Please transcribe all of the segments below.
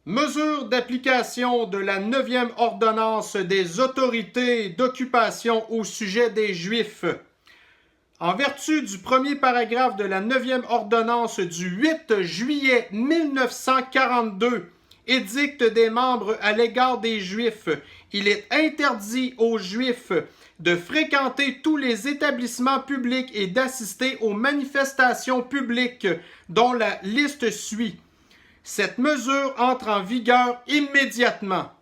Mesure d'application de la 9e ordonnance des autorités d'occupation au sujet des Juifs. En vertu du premier paragraphe de la 9e ordonnance du 8 juillet 1942, édicte des membres à l'égard des Juifs, il est interdit aux Juifs de fréquenter tous les établissements publics et d'assister aux manifestations publiques dont la liste suit. Cette mesure entre en vigueur immédiatement.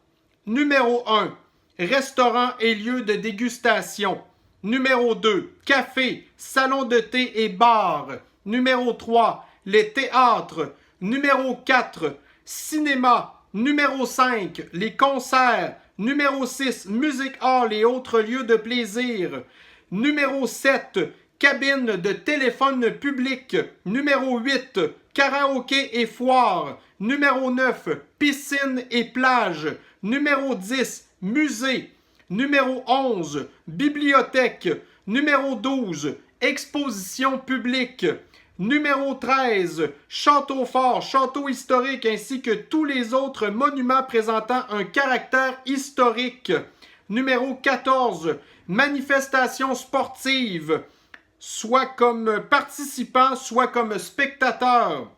Numéro 1. Restaurants et lieux de dégustation. Numéro 2. Café, salon de thé et bar. Numéro 3. Les théâtres. Numéro 4. Cinéma. Numéro 5. Les concerts. Numéro 6. Music hall et autres lieux de plaisir. Numéro 7. Cabine de téléphone public. Numéro 8. Karaoké et foire. Numéro 9. Piscine et plage. Numéro 10. Musée. Numéro 11. Bibliothèque. Numéro 12. Exposition publique. Numéro 13. Château fort, château historique ainsi que tous les autres monuments présentant un caractère historique. Numéro 14. Manifestations sportives, soit comme participant, soit comme spectateur.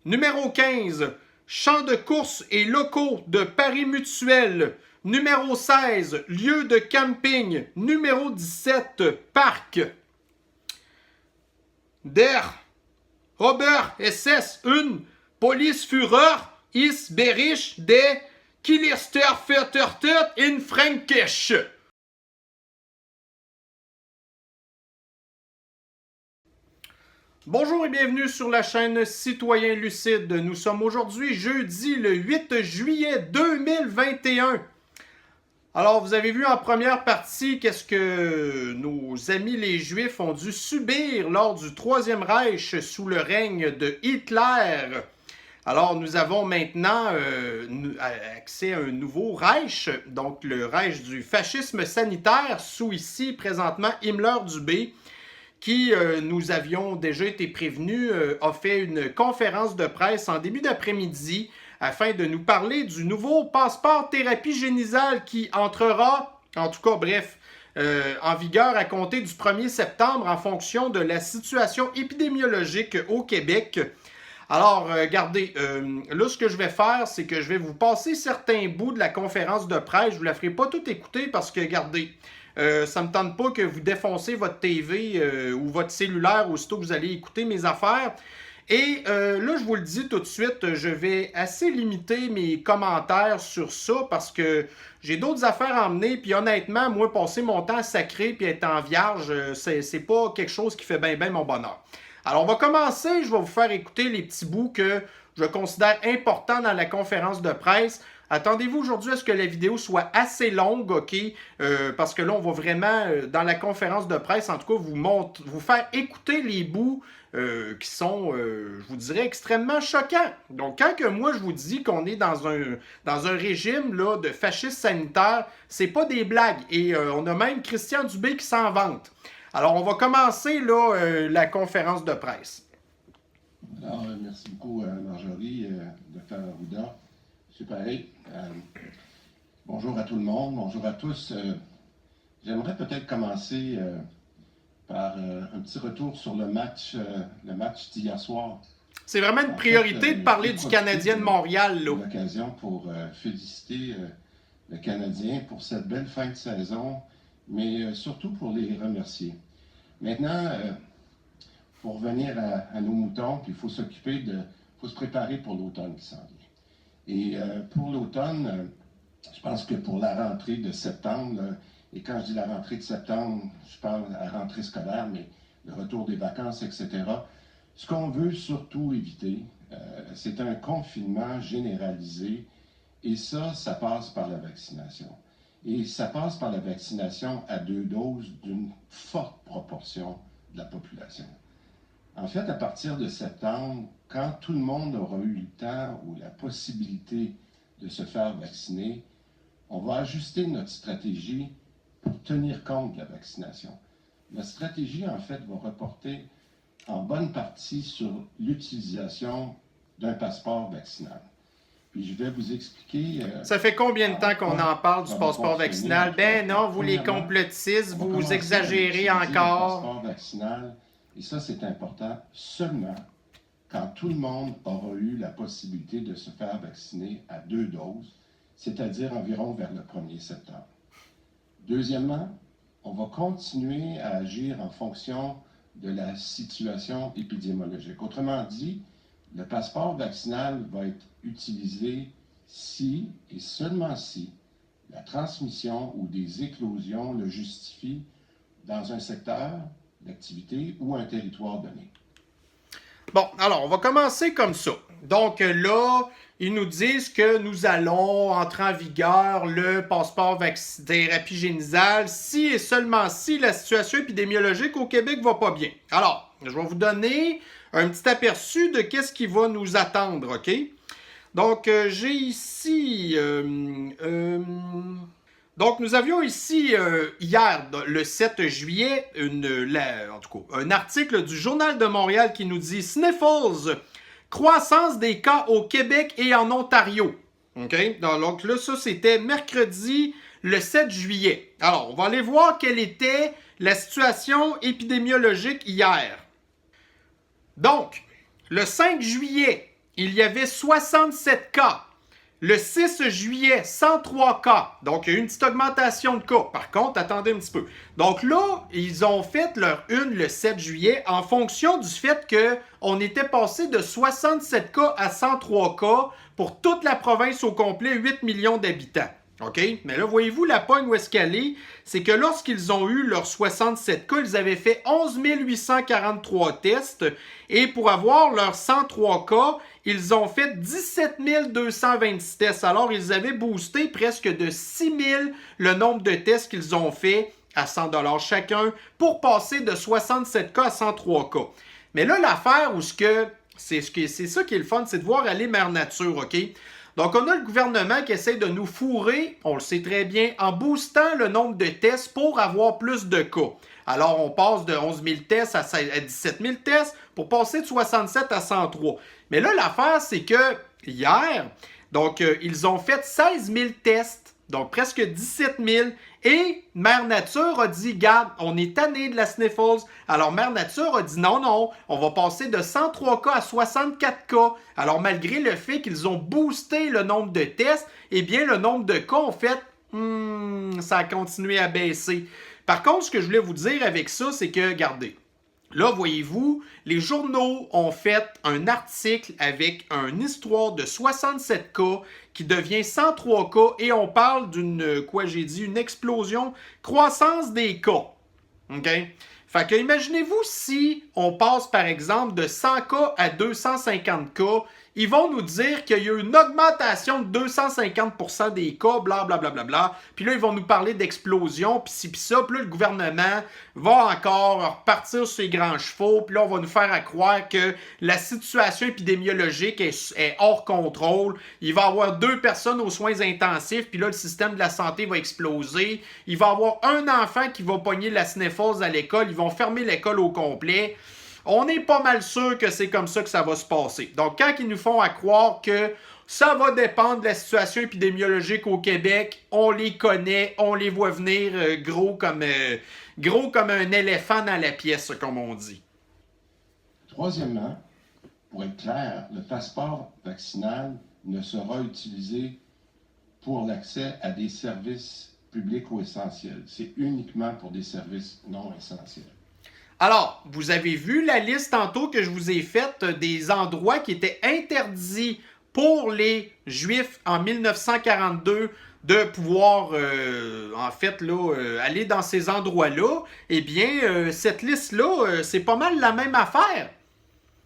Numéro 15. Champs de course et locaux de Paris Mutuel. Numéro 16. Lieu de camping. Numéro 17. Parc. Der Ober SS une Policeführer ist Bericht de Killersterfettertet in Fränkisch. Bonjour et bienvenue sur la chaîne Citoyen Lucide. Nous sommes aujourd'hui jeudi le 8 juillet 2021. Alors, vous avez vu en première partie qu'est-ce que nos amis les Juifs ont dû subir lors du Troisième Reich sous le règne de Hitler. Alors, nous avons maintenant accès à un nouveau Reich, donc le Reich du fascisme sanitaire, sous ici présentement Himmler-Dubé, qui, nous avions déjà été prévenus, a fait une conférence de presse en début d'après-midi afin de nous parler du nouveau passeport thérapie génisale qui entrera, en tout cas bref, en vigueur à compter du 1er septembre en fonction de la situation épidémiologique au Québec. Alors, regardez, là, ce que je vais faire, c'est que je vais vous passer certains bouts de la conférence de presse. Je ne vous la ferai pas tout écouter parce que, regardez, ça ne me tente pas que vous défoncez votre TV ou votre cellulaire aussitôt que vous allez écouter mes affaires. Et là, je vous le dis tout de suite, je vais assez limiter mes commentaires sur ça parce que j'ai d'autres affaires à emmener. Puis honnêtement, moi, passer mon temps sacré puis être en vierge, c'est pas quelque chose qui fait bien mon bonheur. Alors, on va commencer. Je vais vous faire écouter les petits bouts que je considère importants dans la conférence de presse. Attendez-vous aujourd'hui à ce que la vidéo soit assez longue, OK? Parce que là, on va vraiment, dans la conférence de presse, en tout cas, vous faire écouter les bouts qui sont, je vous dirais, extrêmement choquants. Donc, quand que moi, je vous dis qu'on est dans un régime là, de fascisme sanitaire, c'est pas des blagues. Et on a même Christian Dubé qui s'en vante. Alors, on va commencer là, la conférence de presse. Alors, merci beaucoup, Marjorie, Dr. Arruda. Super. Bonjour à tout le monde, bonjour à tous. J'aimerais peut-être commencer par un petit retour sur le match d'hier soir. C'est vraiment une priorité de parler du Canadien de Montréal. J'ai l'occasion pour féliciter le Canadien pour cette belle fin de saison, mais surtout pour les remercier. Maintenant, pour revenir à nos moutons, puis il faut se préparer pour l'automne qui s'en vient. Et pour l'automne, je pense que pour la rentrée de septembre, là, et quand je dis la rentrée de septembre, je parle à la rentrée scolaire, mais le retour des vacances, etc., ce qu'on veut surtout éviter, c'est un confinement généralisé, et ça passe par la vaccination. Et ça passe par la vaccination à 2 doses d'une forte proportion de la population. En fait, à partir de septembre, quand tout le monde aura eu le temps ou la possibilité de se faire vacciner, on va ajuster notre stratégie pour tenir compte de la vaccination. Notre stratégie, en fait, va reporter en bonne partie sur l'utilisation d'un passeport vaccinal. Puis je vais vous expliquer... Ça fait combien de temps qu'on en parle du passeport vaccinal? Ben non, vous les complotistes, vous exagérez encore. Le passeport vaccinal, et ça c'est important, seulement quand tout le monde aura eu la possibilité de se faire vacciner à 2 doses, c'est-à-dire environ vers le 1er septembre. Deuxièmement, on va continuer à agir en fonction de la situation épidémiologique. Autrement dit, le passeport vaccinal va être utilisé si et seulement si la transmission ou des éclosions le justifient dans un secteur d'activité ou un territoire donné. Bon, alors, on va commencer comme ça. Donc là, ils nous disent que nous allons entrer en vigueur le passeport thérapie génisale si et seulement si la situation épidémiologique au Québec va pas bien. Alors, je vais vous donner un petit aperçu de qu'est-ce qui va nous attendre, OK? Donc, j'ai ici... Donc, nous avions ici, hier, le 7 juillet, un article du Journal de Montréal qui nous dit « Sniffles, croissance des cas au Québec et en Ontario. » OK? Donc là, ça, c'était mercredi, le 7 juillet. Alors, on va aller voir quelle était la situation épidémiologique hier. Donc, le 5 juillet, il y avait 67 cas. Le 6 juillet, 103 cas. Donc, il y a eu une petite augmentation de cas. Par contre, attendez un petit peu. Donc là, ils ont fait leur une le 7 juillet en fonction du fait qu'on était passé de 67 cas à 103 cas pour toute la province au complet, 8 millions d'habitants. OK? Mais là, voyez-vous, la pogne où est-ce qu'elle est? C'est que lorsqu'ils ont eu leurs 67 cas, ils avaient fait 11 843 tests. Et pour avoir leurs 103 cas, ils ont fait 17 226 tests. Alors, ils avaient boosté presque de 6 000 le nombre de tests qu'ils ont fait à 100 $ chacun pour passer de 67 cas à 103 cas. Mais là, l'affaire où c'est ça qui est le fun, c'est de voir aller mère nature, OK? Donc, on a le gouvernement qui essaie de nous fourrer, on le sait très bien, en boostant le nombre de tests pour avoir plus de cas. Alors, on passe de 11 000 tests à 17 000 tests pour passer de 67 à 103. Mais là, l'affaire, c'est que hier, donc, ils ont fait 16 000 tests, donc presque 17 000. Et Mère Nature a dit, garde, on est tanné de la Sniffles. Alors, Mère Nature a dit, non, on va passer de 103 cas à 64 cas. Alors, malgré le fait qu'ils ont boosté le nombre de tests, eh bien, le nombre de cas, en fait, ça a continué à baisser. Par contre, ce que je voulais vous dire avec ça, c'est que, regardez, là, voyez-vous, les journaux ont fait un article avec une histoire de 67 cas qui devient 103 cas et on parle d'une, une explosion, croissance des cas. OK? Fait que imaginez-vous si on passe par exemple de 100 cas à 250 cas, ils vont nous dire qu'il y a eu une augmentation de 250% des cas, blablabla. Puis là, ils vont nous parler d'explosion, puis ci, puis ça. Puis là, le gouvernement va encore repartir sur les grands chevaux. Puis là, on va nous faire croire que la situation épidémiologique est hors contrôle. Il va y avoir 2 personnes aux soins intensifs, puis là, le système de la santé va exploser. Il va y avoir un enfant qui va pogner la sniffles à l'école. Ils vont fermer l'école au complet. On est pas mal sûr que c'est comme ça que ça va se passer. Donc, quand ils nous font à croire que ça va dépendre de la situation épidémiologique au Québec, on les connaît, on les voit venir gros comme un éléphant dans la pièce, comme on dit. Troisièmement, pour être clair, le passeport vaccinal ne sera utilisé pour l'accès à des services publics ou essentiels. C'est uniquement pour des services non essentiels. Alors, vous avez vu la liste tantôt que je vous ai faite des endroits qui étaient interdits pour les Juifs en 1942 de pouvoir, aller dans ces endroits-là. Eh bien, cette liste-là, c'est pas mal la même affaire.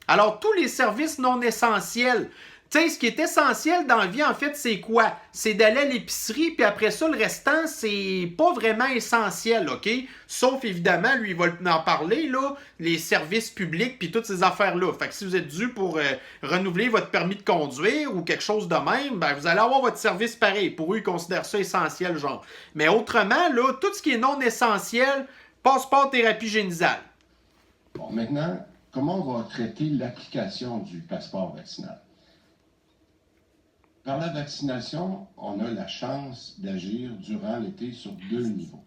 Alors, tous les services non essentiels. Tu sais, ce qui est essentiel dans la vie, en fait, c'est quoi? C'est d'aller à l'épicerie, puis après ça, le restant, c'est pas vraiment essentiel, OK? Sauf, évidemment, lui, il va en parler, là, les services publics, puis toutes ces affaires-là. Fait que si vous êtes dû pour renouveler votre permis de conduire ou quelque chose de même, ben, vous allez avoir votre service pareil. Pour eux, ils considèrent ça essentiel, genre. Mais autrement, là, tout ce qui est non essentiel, passeport thérapie génisale. Bon, maintenant, comment on va traiter l'application du passeport vaccinal? Par la vaccination, on a la chance d'agir durant l'été sur 2 niveaux.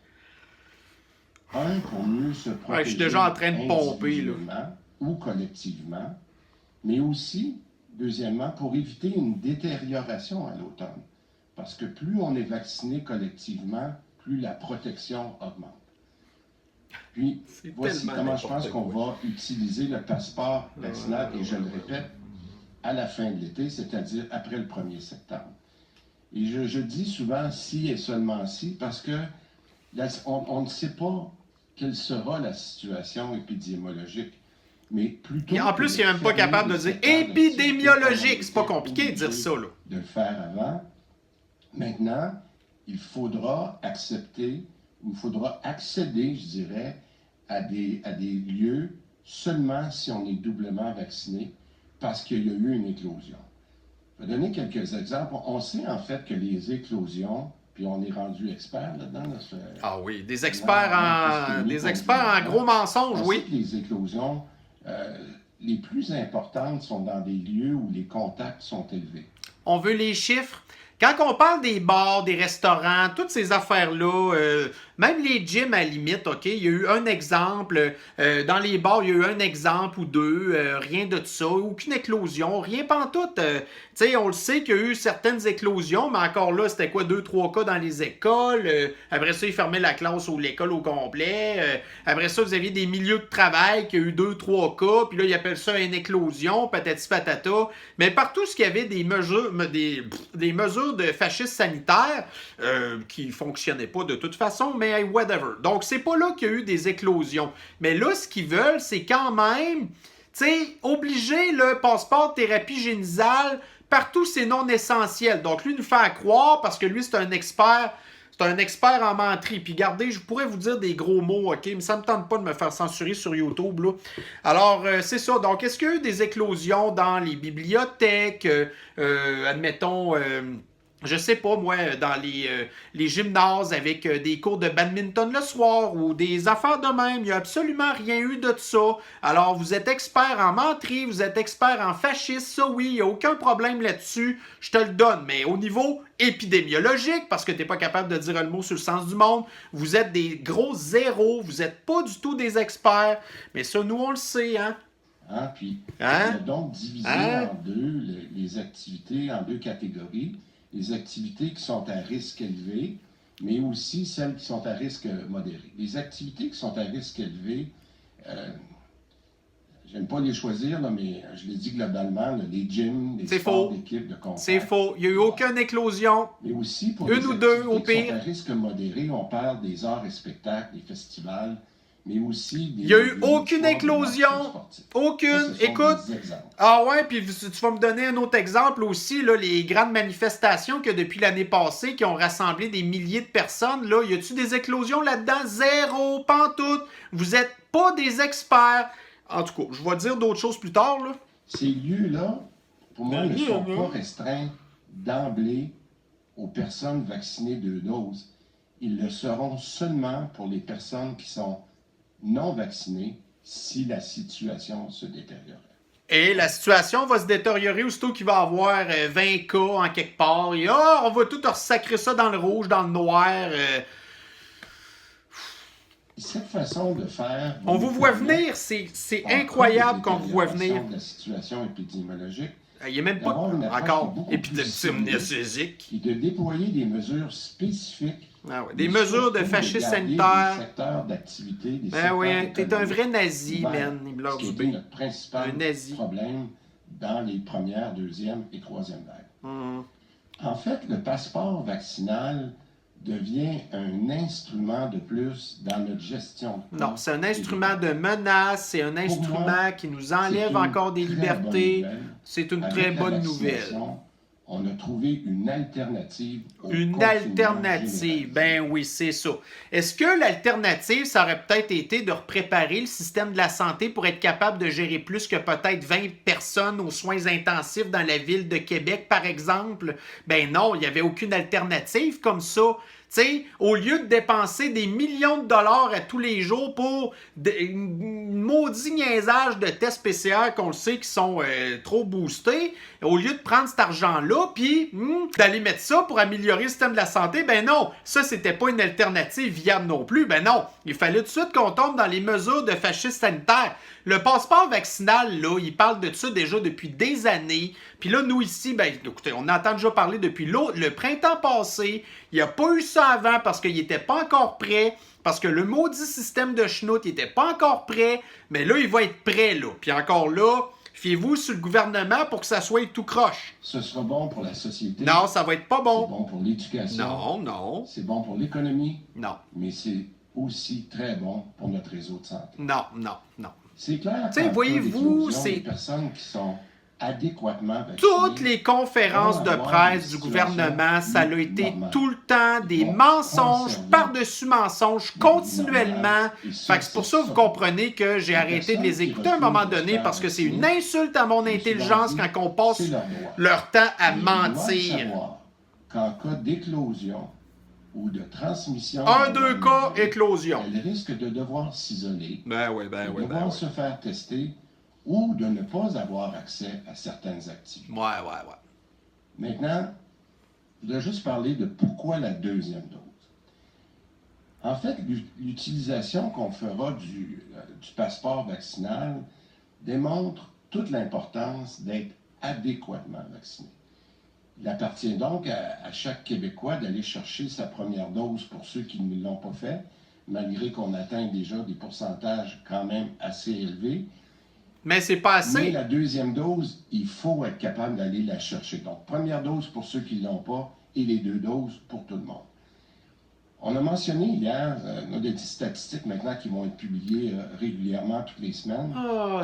Un, pour mieux se protéger je suis déjà en train de pomper, individuellement ou collectivement, mais aussi, deuxièmement, pour éviter une détérioration à l'automne. Parce que plus on est vacciné collectivement, plus la protection augmente. Puis, voici comment je pense qu'on va utiliser le passeport vaccinal, et je le répète, à la fin de l'été, c'est-à-dire après le 1er septembre. Et je dis souvent si et seulement si, parce que on ne sait pas quelle sera la situation épidémiologique. Mais plutôt en plus, il n'est même pas capable de dire épidémiologique. C'est pas compliqué de dire ça, là. De le faire avant. Maintenant, il faudra accéder, je dirais, à des lieux seulement si on est doublement vacciné, parce qu'il y a eu une éclosion. Je vais donner quelques exemples. On sait en fait que les éclosions, puis on est rendu expert là-dedans. Ah oui, des experts en gros mensonges, oui. On sait que les éclosions, les plus importantes sont dans des lieux où les contacts sont élevés. On veut les chiffres. Quand on parle des bars, des restaurants, toutes ces affaires-là, même les gyms à la limite, OK, il y a eu un exemple, dans les bars, il y a eu un exemple ou deux, rien de ça, aucune éclosion, rien pantoute. Tu sais, on le sait qu'il y a eu certaines éclosions, mais encore là, c'était quoi, 2-3 cas dans les écoles, après ça, ils fermaient la classe ou l'école au complet, après ça, vous aviez des milieux de travail qui a eu 2-3 cas, puis là, ils appellent ça une éclosion, patati patata, mais partout ce qu'il y avait des mesures de fascisme sanitaire qui fonctionnaient pas de toute façon, mais hey, whatever. Donc, c'est pas là qu'il y a eu des éclosions. Mais là, ce qu'ils veulent, c'est quand même, tu sais, obliger le passeport thérapie génisale partout, c'est non essentiel. Donc, lui, nous faire croire, parce que lui, c'est un expert en menterie. Puis, regardez, je pourrais vous dire des gros mots, OK? Mais ça ne me tente pas de me faire censurer sur YouTube, là. Alors, c'est ça. Donc, est-ce qu'il y a eu des éclosions dans les bibliothèques? Admettons... je sais pas, moi, dans les gymnases avec des cours de badminton le soir ou des affaires de même. Il n'y a absolument rien eu de ça. Alors, vous êtes expert en menterie, vous êtes expert en fascisme, ça oui, il n'y a aucun problème là-dessus. Je te le donne. Mais au niveau épidémiologique, parce que tu n'es pas capable de dire le mot sur le sens du monde, vous êtes des gros zéros, vous n'êtes pas du tout des experts. Mais ça, nous, on le sait, hein? Puis, on a donc divisé en deux les activités, en deux catégories. Les activités qui sont à risque élevé, mais aussi celles qui sont à risque modéré. Les activités qui sont à risque élevé, j'aime pas les choisir, là, mais je les dis globalement, là, les gyms, les sports d'équipe, de contact. C'est faux. Il n'y a eu aucune éclosion. Mais aussi pour une ou deux, au pire. Qui sont à risque modéré, on parle des arts et spectacles, des festivals, mais aussi des... Il n'y a eu aucune éclosion. Aucune. Écoute. Ah ouais, puis tu vas me donner un autre exemple aussi, là, les grandes manifestations que depuis l'année passée, qui ont rassemblé des milliers de personnes, là, y a-tu des éclosions là-dedans? Zéro, pantoute. Vous n'êtes pas des experts. En tout cas, je vais dire d'autres choses plus tard, là. Ces lieux-là, pour moi, ne sont pas restreints d'emblée aux personnes vaccinées 2 doses. Ils le seront seulement pour les personnes qui sont non vaccinés si la situation se détériore. Et la situation va se détériorer aussitôt qu'il va y avoir 20 cas en quelque part. Et on va tout ressacrer ça dans le rouge, dans le noir. Cette façon de faire... On vous voit venir, c'est incroyable qu'on vous voit venir. La situation épidémiologique. Il n'y a même pas encore épidémiologique. Et de déployer des mesures spécifiques. Ah ouais, des mesures de fascisme sanitaire. Des secteurs d'activité, des secteurs t'es un vrai nazi, man. Ce qui est notre principal problème dans les premières, deuxième et troisième vagues. En fait, le passeport vaccinal devient un instrument de plus dans notre gestion. Non, c'est un instrument de menace, c'est un instrument qui nous enlève encore des libertés. C'est une très bonne nouvelle. On a trouvé une alternative. Une alternative, ben oui, c'est ça. Est-ce que l'alternative, ça aurait peut-être été de préparer le système de la santé pour être capable de gérer plus que peut-être 20 personnes aux soins intensifs dans la ville de Québec, par exemple? Ben non, il n'y avait aucune alternative comme ça. T'sais, au lieu de dépenser des millions de dollars à tous les jours pour maudit niaisage de tests PCR qu'on le sait qui sont trop boostés, au lieu de prendre cet argent-là là, puis d'aller mettre ça pour améliorer le système de la santé. Ben non, ça, c'était pas une alternative viable non plus. Ben non, il fallait tout de suite qu'on tombe dans les mesures de fascisme sanitaire. Le passeport vaccinal, là, il parle de ça déjà depuis des années. Puis là, nous ici, ben écoutez, on entend déjà parler depuis le printemps passé. Il n'y a pas eu ça avant parce qu'il n'était pas encore prêt. Parce que le maudit système de schnout, il n'était pas encore prêt. Mais là, il va être prêt, là. Puis encore là, fiez-vous sur le gouvernement pour que ça soit tout croche. Ce sera bon pour la société. Non, ça va être pas bon. C'est bon pour l'éducation. Non, non. C'est bon pour l'économie. Non. Mais c'est aussi très bon pour notre réseau de santé. Non, non, non. C'est clair. Tu sais, voyez-vous, c'est des personnes qui sont adéquatement vaccinées. Toutes les conférences de presse du gouvernement, ça a été tout le temps des mensonges par-dessus mensonges continuellement. Fait que c'est pour ça que vous comprenez que j'ai arrêté de les écouter à un moment donné parce que c'est une insulte à mon intelligence quand on passe leur temps à mentir. Qu'en cas d'éclosion ou de transmission... 1, 2 cas, éclosion. Elle risque de devoir s'isoler, de devoir se faire tester ou de ne pas avoir accès à certaines activités. Ouais. Maintenant, je voudrais juste parler de pourquoi la deuxième dose. En fait, l'utilisation qu'on fera du passeport vaccinal démontre toute l'importance d'être adéquatement vacciné. Il appartient donc à chaque Québécois d'aller chercher sa première dose pour ceux qui ne l'ont pas fait, malgré qu'on atteint déjà des pourcentages quand même assez élevés. Mais c'est pas assez. Mais la deuxième dose, il faut être capable d'aller la chercher. Donc, première dose pour ceux qui ne l'ont pas et les 2 doses pour tout le monde. On a mentionné hier, on a des statistiques maintenant qui vont être publiées régulièrement toutes les semaines.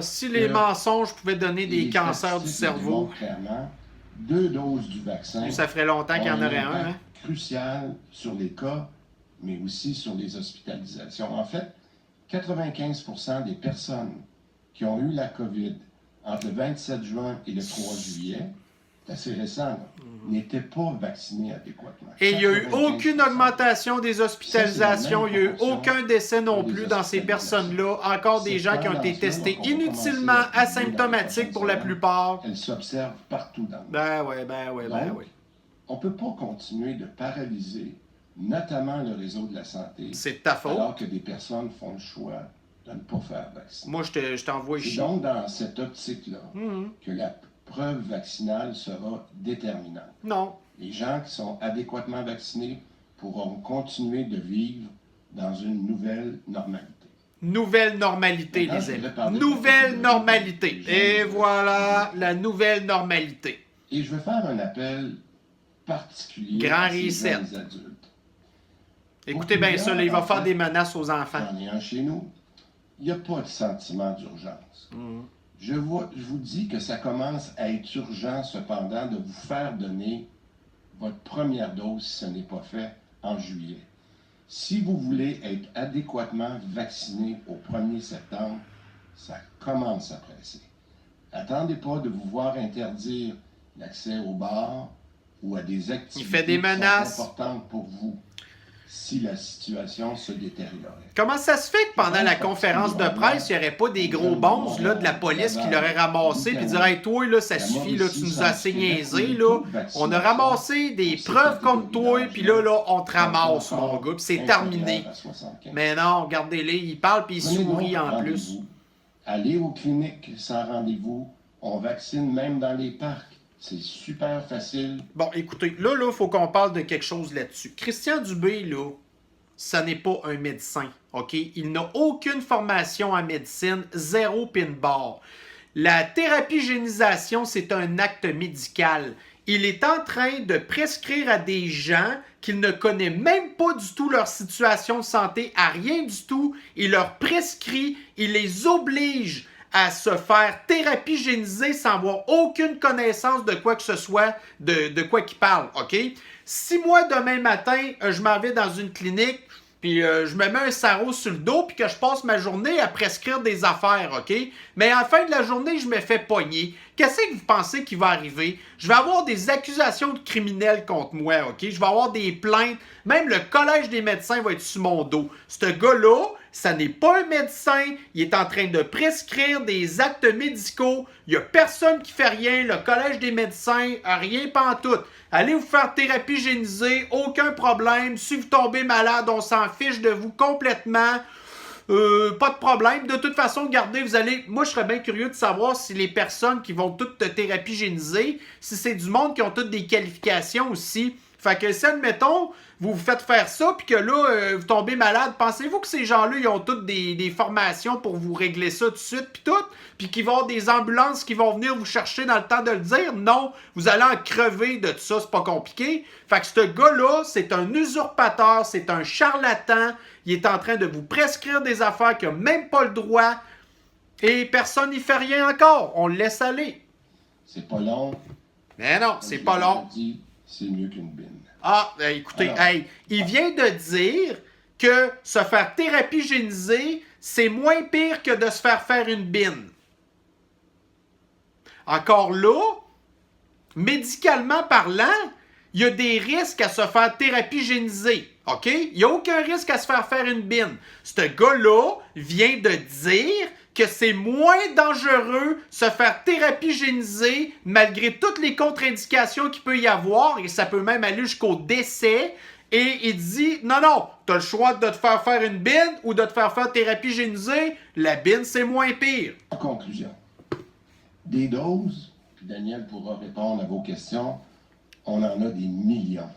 Si les mensonges pouvaient donner des cancers du cerveau. Clairement, 2 doses du vaccin. Ça ferait longtemps qu'il y en aurait un. Hein? Crucial sur les cas, mais aussi sur les hospitalisations. En fait, 95% des personnes qui ont eu la COVID entre le 27 juin et le 3 juillet, c'est assez récent, n'étaient pas vaccinés adéquatement. Et il n'y a eu aucune augmentation des hospitalisations, il n'y a eu aucun décès non plus dans ces personnes-là. Encore des gens qui ont été testés inutilement asymptomatiques pour la plupart. Elle s'observe partout dans le monde. Ben oui. On ne peut pas continuer de paralyser, notamment le réseau de la santé. C'est de ta faute. Alors que des personnes font le choix de ne pas faire vacciner. Moi, je t'envoie ici. C'est donc dans cette optique-là que la preuve vaccinale sera déterminante. Non. Les gens qui sont adéquatement vaccinés pourront continuer de vivre dans une nouvelle normalité. Nouvelle normalité, les amis. Nouvelle normalité. Et voilà, la nouvelle normalité. Et je veux faire un appel particulier Grand à ces reset. jeunes adultes. Écoutez bien ça, là, il va faire des menaces aux enfants. J'en ai un chez nous. Il n'y a pas de sentiment d'urgence. Je vous dis que ça commence à être urgent, cependant, de vous faire donner votre première dose si ce n'est pas fait en juillet. Si vous voulez être adéquatement vacciné au 1er septembre, ça commence à presser. Attendez pas de vous voir interdire l'accès aux bars ou à des activités Il fait des menaces. qui sont importantes pour vous si la situation se détériorait. Comment ça se fait que pendant la conférence de presse, il n'y aurait pas des gros bonzes là, de la police qui l'auraient ramassé et dirait hey, toi, là, ça suffit, là, tu nous as assez niaisé, là. On a ramassé des preuves contre toi, puis là, on te ramasse, mon gars, puis c'est terminé. Mais non, regardez-les, il parle puis il sourit en plus. Allez aux cliniques sans rendez-vous, on vaccine même dans les parcs. C'est super facile. Bon, écoutez, là, il faut qu'on parle de quelque chose là-dessus. Christian Dubé, là, ça n'est pas un médecin, OK? Il n'a aucune formation en médecine, 0 pin bar. La thérapie-génisation, c'est un acte médical. Il est en train de prescrire à des gens qu'il ne connaît même pas du tout leur situation de santé, à rien du tout. Il leur prescrit, il les oblige à se faire thérapie-géniser sans avoir aucune connaissance de quoi que ce soit, de quoi qu'il parle, OK? Si moi, demain matin, je m'en vais dans une clinique, puis je me mets un sarrau sur le dos, puis que je passe ma journée à prescrire des affaires, OK? Mais à la fin de la journée, je me fais pogner. Qu'est-ce que vous pensez qui va arriver? Je vais avoir des accusations de criminels contre moi, OK? Je vais avoir des plaintes. Même le collège des médecins va être sur mon dos. Ce gars-là, ça n'est pas un médecin, il est en train de prescrire des actes médicaux, il n'y a personne qui fait rien, le collège des médecins, rien pantoute. Allez vous faire thérapie génisée, aucun problème, si vous tombez malade, on s'en fiche de vous complètement. Pas de problème. De toute façon, regardez, vous allez... Moi, je serais bien curieux de savoir si les personnes qui vont toutes te thérapie génisée, si c'est du monde qui ont toutes des qualifications aussi. Fait que si, admettons, vous vous faites faire ça, puis que là, vous tombez malade, pensez-vous que ces gens-là, ils ont toutes des formations pour vous régler ça tout de suite, puis tout? Puis qu'ils vont avoir des ambulances qui vont venir vous chercher dans le temps de le dire? Non, vous allez en crever de tout ça, c'est pas compliqué. Fait que ce gars-là, c'est un usurpateur, c'est un charlatan, il est en train de vous prescrire des affaires qu'il n'a même pas le droit, et personne n'y fait rien encore, on le laisse aller. C'est pas long. Mais non, c'est pas long. C'est mieux qu'une bine. Ah, écoutez, hey, il vient de dire que se faire thérapie génisée, c'est moins pire que de se faire une bine. Encore là, médicalement parlant, il y a des risques à se faire thérapie génisée. OK? Il n'y a aucun risque à se faire une bine. Ce gars-là vient de dire que c'est moins dangereux se faire thérapie génisée malgré toutes les contre-indications qu'il peut y avoir, et ça peut même aller jusqu'au décès. Et il dit, non, tu as le choix de te faire une bine ou de te faire thérapie génisée. La bine, c'est moins pire. En conclusion, des doses, puis Daniel pourra répondre à vos questions, on en a des millions.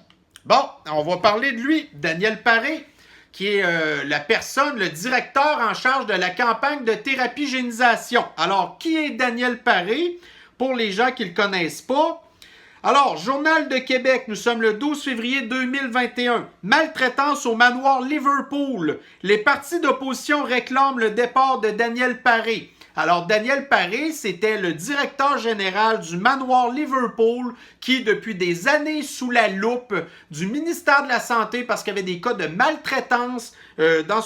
Bon, on va parler de lui, Daniel Paré, qui est la personne, le directeur en charge de la campagne de thérapie génisation. Alors, qui est Daniel Paré? Pour les gens qui ne le connaissent pas. Alors, Journal de Québec, nous sommes le 12 février 2021. Maltraitance au manoir Liverpool. Les partis d'opposition réclament le départ de Daniel Paré. Alors, Daniel Paré, c'était le directeur général du manoir Liverpool qui, depuis des années, sous la loupe du ministère de la Santé parce qu'il y avait des cas de maltraitance en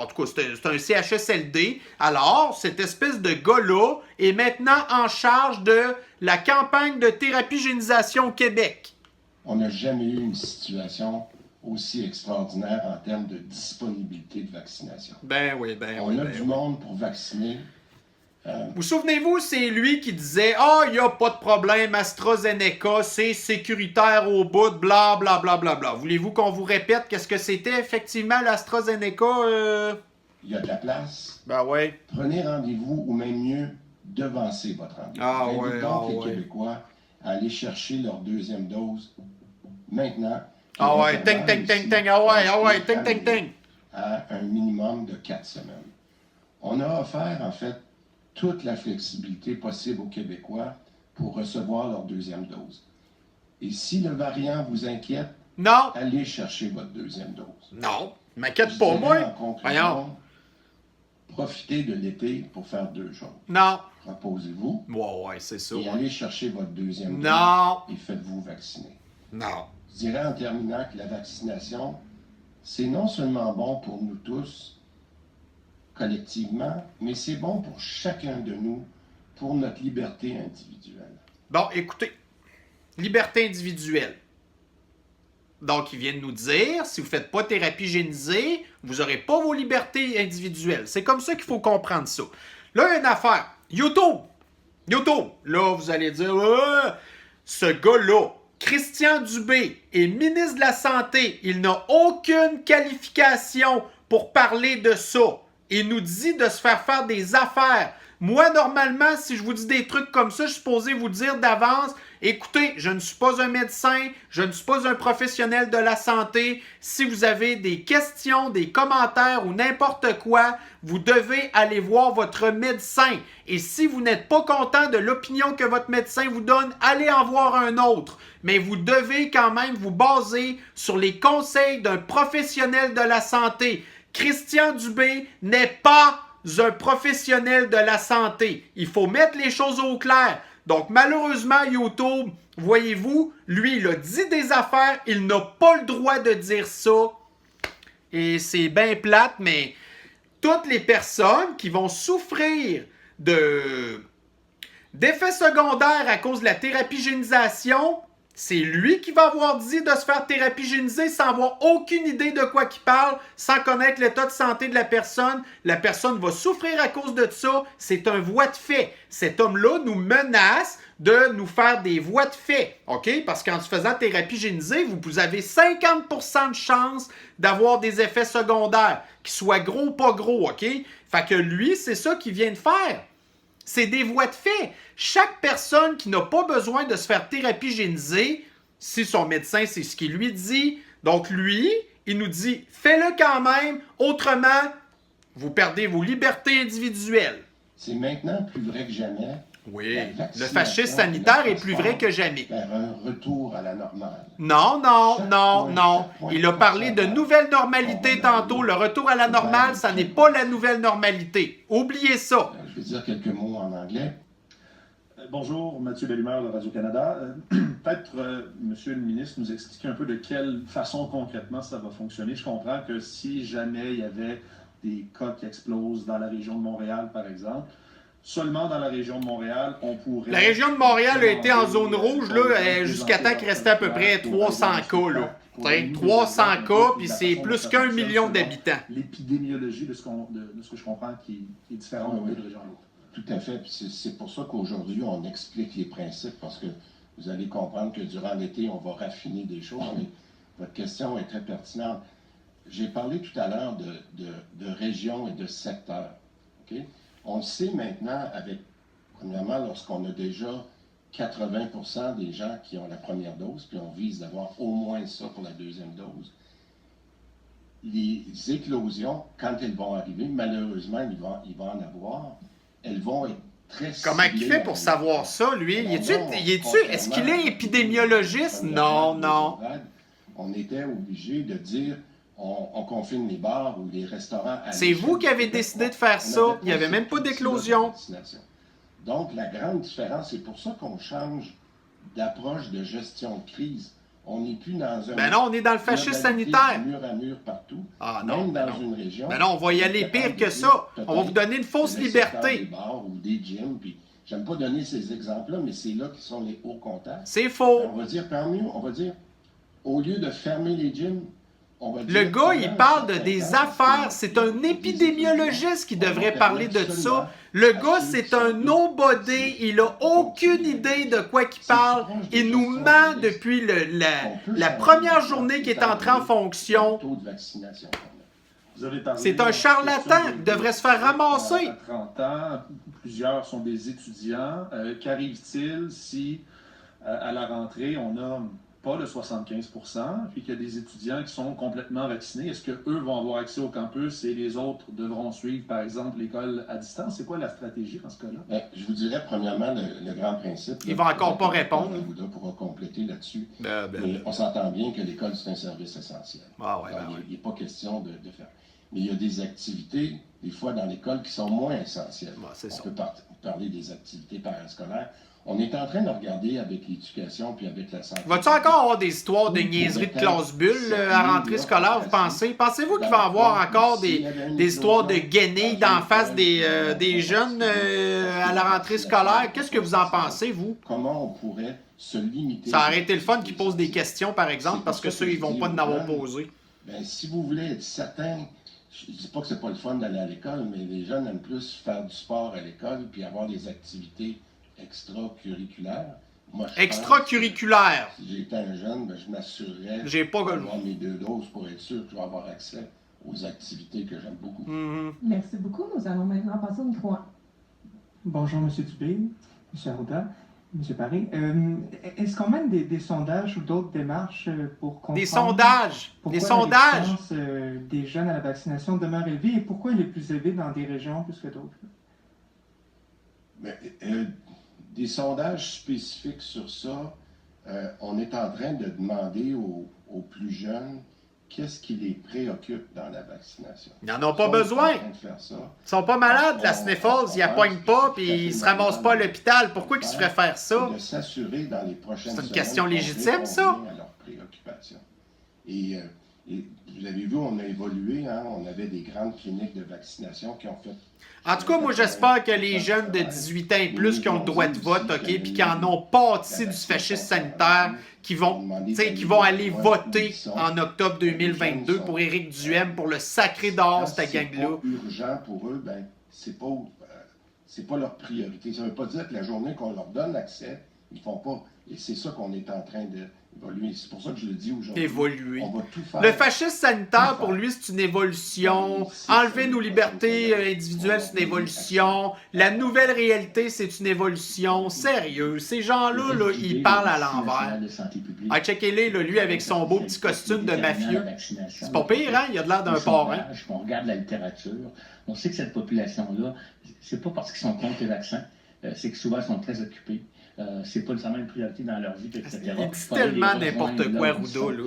tout cas, c'est un CHSLD. Alors, cette espèce de gars-là est maintenant en charge de la campagne de thérapie génisation au Québec. On n'a jamais eu une situation aussi extraordinaire en termes de disponibilité de vaccination. On a du monde pour vacciner. Vous souvenez-vous, c'est lui qui disait « Ah, il n'y a pas de problème, AstraZeneca, c'est sécuritaire au bout, bla bla bla bla bla. » Voulez-vous qu'on vous répète qu'est-ce que c'était effectivement l'AstraZeneca? Il y a de la place. Ben ouais. Prenez rendez-vous ou même mieux, devancez votre rendez-vous. Invitez donc les Québécois à aller chercher leur deuxième dose maintenant. Ah ouais, ting, ting, ting, ting, ting, ting, ting. À un minimum de 4 semaines. On a offert, en fait, toute la flexibilité possible aux Québécois pour recevoir leur deuxième dose. Et si le variant vous inquiète, non, allez chercher votre deuxième dose. Non, m'inquiète pas, moi. En conclusion, profitez de l'été pour faire 2 choses. Non. Reposez-vous. Ouais, c'est ça. Et allez chercher votre deuxième dose. Non. Et faites-vous vacciner. Non. Je dirais en terminant que la vaccination, c'est non seulement bon pour nous tous, collectivement, mais c'est bon pour chacun de nous, pour notre liberté individuelle. Bon, écoutez, liberté individuelle. Donc, il vient de nous dire, si vous ne faites pas thérapie génisée, vous n'aurez pas vos libertés individuelles. C'est comme ça qu'il faut comprendre ça. Là, il y a une affaire. YouTube. Là, vous allez dire, ce gars-là, Christian Dubé, est ministre de la Santé. Il n'a aucune qualification pour parler de ça. Il nous dit de se faire des affaires. Moi, normalement, si je vous dis des trucs comme ça, je suis supposé vous dire d'avance, écoutez, je ne suis pas un médecin, je ne suis pas un professionnel de la santé. Si vous avez des questions, des commentaires ou n'importe quoi, vous devez aller voir votre médecin. Et si vous n'êtes pas content de l'opinion que votre médecin vous donne, allez en voir un autre. Mais vous devez quand même vous baser sur les conseils d'un professionnel de la santé. Christian Dubé n'est pas un professionnel de la santé. Il faut mettre les choses au clair. Donc, malheureusement, YouTube, voyez-vous, lui, il a dit des affaires, il n'a pas le droit de dire ça. Et c'est bien plate, mais toutes les personnes qui vont souffrir d'effets secondaires à cause de la thérapie génisation, C'est lui qui va avoir dit de se faire thérapie génisée sans avoir aucune idée de quoi qu'il parle, sans connaître l'état de santé de la personne. La personne va souffrir à cause de ça. C'est un voie de fait. Cet homme-là nous menace de nous faire des voies de fait, OK? Parce qu'en se faisant thérapie génisée, vous avez 50% de chance d'avoir des effets secondaires, qu'ils soient gros ou pas gros, OK? Fait que lui, c'est ça qu'il vient de faire. C'est des voies de fait. Chaque personne qui n'a pas besoin de se faire thérapie génisée, si son médecin, c'est ce qu'il lui dit, donc lui, il nous dit, fais-le quand même, autrement, vous perdez vos libertés individuelles. C'est maintenant plus vrai que jamais. Oui, le fascisme sanitaire est plus vrai que jamais. Vers un retour à la normale. Non. Il a parlé de nouvelle normalité tantôt. Le retour à la normale, ça n'est pas la nouvelle normalité. Oubliez ça. Je vais dire quelques mots en anglais. Bonjour, Mathieu Bellemare de Radio-Canada. Peut-être, Monsieur le ministre, nous expliquer un peu de quelle façon concrètement ça va fonctionner. Je comprends que si jamais il y avait des cas qui explosent dans la région de Montréal, par exemple, seulement dans la région de Montréal, on pourrait... La région de Montréal a été en zone rouge jusqu'à temps qu'il restait à peu près 300 cas. Là. 300 cas, puis c'est plus qu'1 million d'habitants. L'épidémiologie de ce que je comprends qui est différente d'une région à l'autre. Tout à fait. C'est pour ça qu'aujourd'hui, on explique les principes, parce que vous allez comprendre que durant l'été, on va raffiner des choses, mais votre question est très pertinente. J'ai parlé tout à l'heure de régions et de secteurs. Okay? On le sait maintenant premièrement, lorsqu'on a déjà 80% des gens qui ont la première dose, puis on vise d'avoir au moins ça pour la deuxième dose. Les éclosions, quand elles vont arriver, malheureusement, il va en avoir, elles vont être très ciblées. Comment il fait pour savoir ça, lui? Est-ce qu'il est épidémiologiste? Non. On était obligé de dire... On confine les bars ou les restaurants. C'est vous qui avez décidé de faire ça. Il n'y avait même pas d'éclosion. Donc, la grande différence, c'est pour ça qu'on change d'approche de gestion de crise. On n'est plus dans un... Ben non, on est dans le fascisme sanitaire. Mur à mur partout. Ah non, même dans une région. Ben non, on va y aller pire que ça. On va vous donner une fausse liberté. Des bars ou des gyms, puis j'aime pas donner ces exemples-là, mais c'est là qui sont les hauts contacts. C'est faux. On va dire, au lieu de fermer les gyms, le gars, il parle des affaires. C'est un épidémiologiste qui devrait parler de ça. Le gars, c'est un nobody. Il n'a aucune idée de quoi il parle. Il nous ment depuis la première journée qu'il est entré en fonction. C'est un charlatan. Il devrait se faire ramasser. À 30 ans, plusieurs sont des étudiants. Qu'arrive-t-il si, à la rentrée, on a... pas le 75%, puis qu'il y a des étudiants qui sont complètement vaccinés. Est-ce qu'eux vont avoir accès au campus et les autres devront suivre, par exemple, l'école à distance? C'est quoi la stratégie dans ce cas-là? Je vous dirais, premièrement, le grand principe... Il va encore pas répondre. Bouddha pourra compléter là-dessus. Mais on s'entend bien que l'école, c'est un service essentiel. Il n'est pas question de faire... Mais il y a des activités, des fois, dans l'école, qui sont moins essentielles. On peut parler des activités parascolaires. On est en train de regarder avec l'éducation puis avec la santé. Va-tu encore avoir des histoires de niaiseries de classe bulle à rentrée scolaire, vous pensez? Pensez-vous qu'il va y avoir encore des histoires de guenilles d'en face des jeunes à la rentrée scolaire? Qu'est-ce que vous en pensez, vous? Comment on pourrait se limiter? Ça aurait été le fun qu'ils posent des questions, par exemple, parce que ceux, ils vont pas en avoir posé. Ben, si vous voulez être certain, je ne dis pas que c'est pas le fun d'aller à l'école, mais les jeunes aiment plus faire du sport à l'école puis avoir des activités extracurriculaire. Extracurriculaire. Si j'étais un jeune, ben, je m'assurerais d'avoir mes 2 doses pour être sûr que je vais avoir accès aux activités que j'aime beaucoup. Merci beaucoup. Nous allons maintenant passer au micro 1. Bonjour, M. Dubé, M. Arruda, M. Paré. Est-ce qu'on mène des sondages ou d'autres démarches pour comprendre... Des sondages! Pourquoi des sondages! la résistance des jeunes à la vaccination demeure élevée et pourquoi elle est plus élevée dans des régions plus que d'autres? Des sondages spécifiques sur ça, on est en train de demander aux plus jeunes qu'est-ce qui les préoccupe dans la vaccination. Ils n'en ont pas besoin. Ils sont pas malades, la sniffles, ils ne poignent pas puis ils ne se ramassent pas à l'hôpital. Pourquoi ils se feraient faire ça? De s'assurer dans les prochaines semaines. C'est une question légitime, ça? À leurs préoccupations. Et Et vous avez vu, on a évolué, hein? On avait des grandes cliniques de vaccination qui ont fait... En tout cas, moi, j'espère que les jeunes de 18 ans et plus qui ont le droit de vote, OK, puis qui en ont pâti du fascisme sanitaire, qui vont aller voter en octobre 2022 pour Éric Duhaime, pour le sacré dehors, cette gang-là. C'est pas urgent pour eux, ben, c'est pas leur priorité. Ça veut pas dire que la journée qu'on leur donne l'accès, ils ne font pas. Et c'est ça qu'on est en train d'évoluer. C'est pour ça que je le dis aujourd'hui. Évoluer. On va tout faire. Le fascisme sanitaire, pour lui, c'est une évolution. Enlever nos libertés individuelles, c'est une évolution. La nouvelle réalité, c'est une évolution. Sérieux. Ces gens-là, là, ils parlent à l'envers. Ah, checkez-les, là, lui, avec son beau petit costume de mafieux. C'est pas pire, hein? Il a de l'air d'un parrain. On regarde la littérature. On sait que cette population-là, c'est pas parce qu'ils sont contre les vaccins, c'est que souvent, ils sont très occupés. C'est pas nécessairement une priorité dans leur vie, etc. Il dit tellement n'importe quoi, Arruda, là.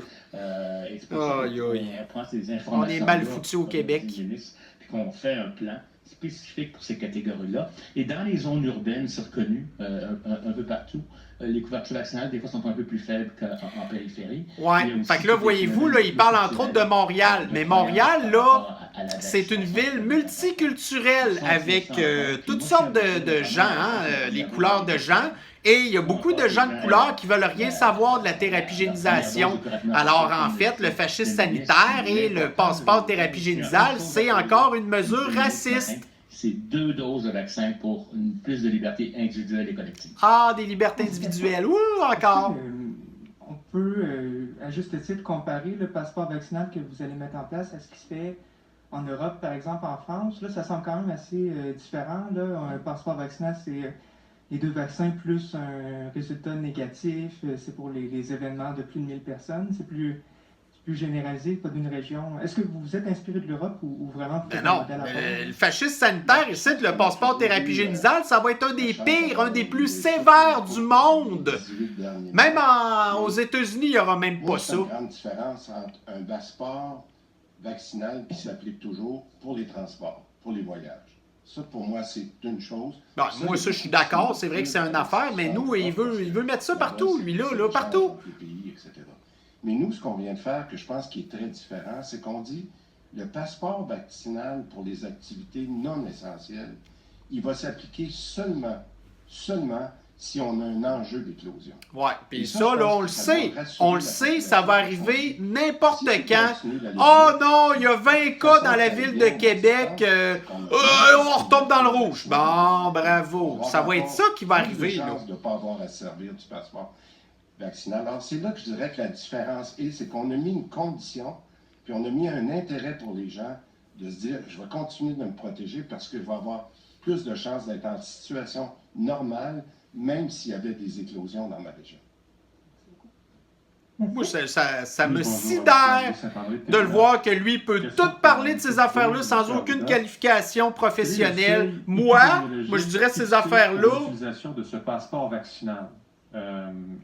On est mal foutus au Québec. Puis qu'on fait un plan spécifique pour ces catégories-là. Et dans les zones urbaines, c'est reconnu un peu partout. Les couvertures vaccinales, des fois, sont un peu plus faibles qu'en périphérie. Ouais. Fait que là, voyez-vous, là, il parle entre autres de Montréal. Mais Montréal, là, c'est une ville multiculturelle avec toutes sortes de gens, hein, les couleurs de gens. Et il y a beaucoup de gens de couleur qui veulent rien savoir de la thérapie génisation. Alors, en fait, le fascisme sanitaire et le passeport thérapie génisale, c'est encore une mesure raciste. C'est 2 doses de vaccin pour une plus de liberté individuelle et collective. Ah, des libertés individuelles. Ouh, encore. On peut, à juste titre, comparer le passeport vaccinal que vous allez mettre en place à ce qui se fait en Europe, par exemple en France. Là, ça semble quand même assez différent. Là. Un passeport vaccinal, c'est les 2 vaccins plus un résultat négatif. C'est pour les événements de plus de 1000 personnes. C'est plus généralisé, pas d'une région. Est-ce que vous vous êtes inspiré de l'Europe ou vraiment... Non, le fascisme sanitaire, ici, le passeport thérapie génisale, ça va être un des pires, un des plus sévères du monde. Même aux États-Unis, il n'y aura même pas ça. Il y a une grande différence entre un passeport vaccinal qui s'applique toujours pour les transports, pour les voyages. Ça, pour moi, c'est une chose. Ben, moi, ça, je suis d'accord. C'est vrai que c'est une affaire, mais nous, il veut mettre ça partout, lui, là, partout. Mais nous, ce qu'on vient de faire, que je pense qui est très différent, c'est qu'on dit le passeport vaccinal pour les activités non essentielles, il va s'appliquer seulement si on a un enjeu d'éclosion. Ouais, puis ça, là, on le sait, ça va arriver n'importe quand. Oh non, il y a 20 cas dans la ville de Québec, on retombe dans le rouge. Bon, bravo, ça va être ça qui va arriver, là. De ne pas avoir à se servir du passeport vaccinal. Alors, c'est là que je dirais que la différence est, c'est qu'on a mis une condition, puis on a mis un intérêt pour les gens de se dire, je vais continuer de me protéger parce que je vais avoir plus de chances d'être en situation normale, même s'il y avait des éclosions dans ma région. Moi, ça me sidère de le voir que lui peut tout parler de ces affaires-là sans aucune qualification professionnelle. Moi, je dirais ces affaires-là... L'utilisation de ce passeport vaccinal.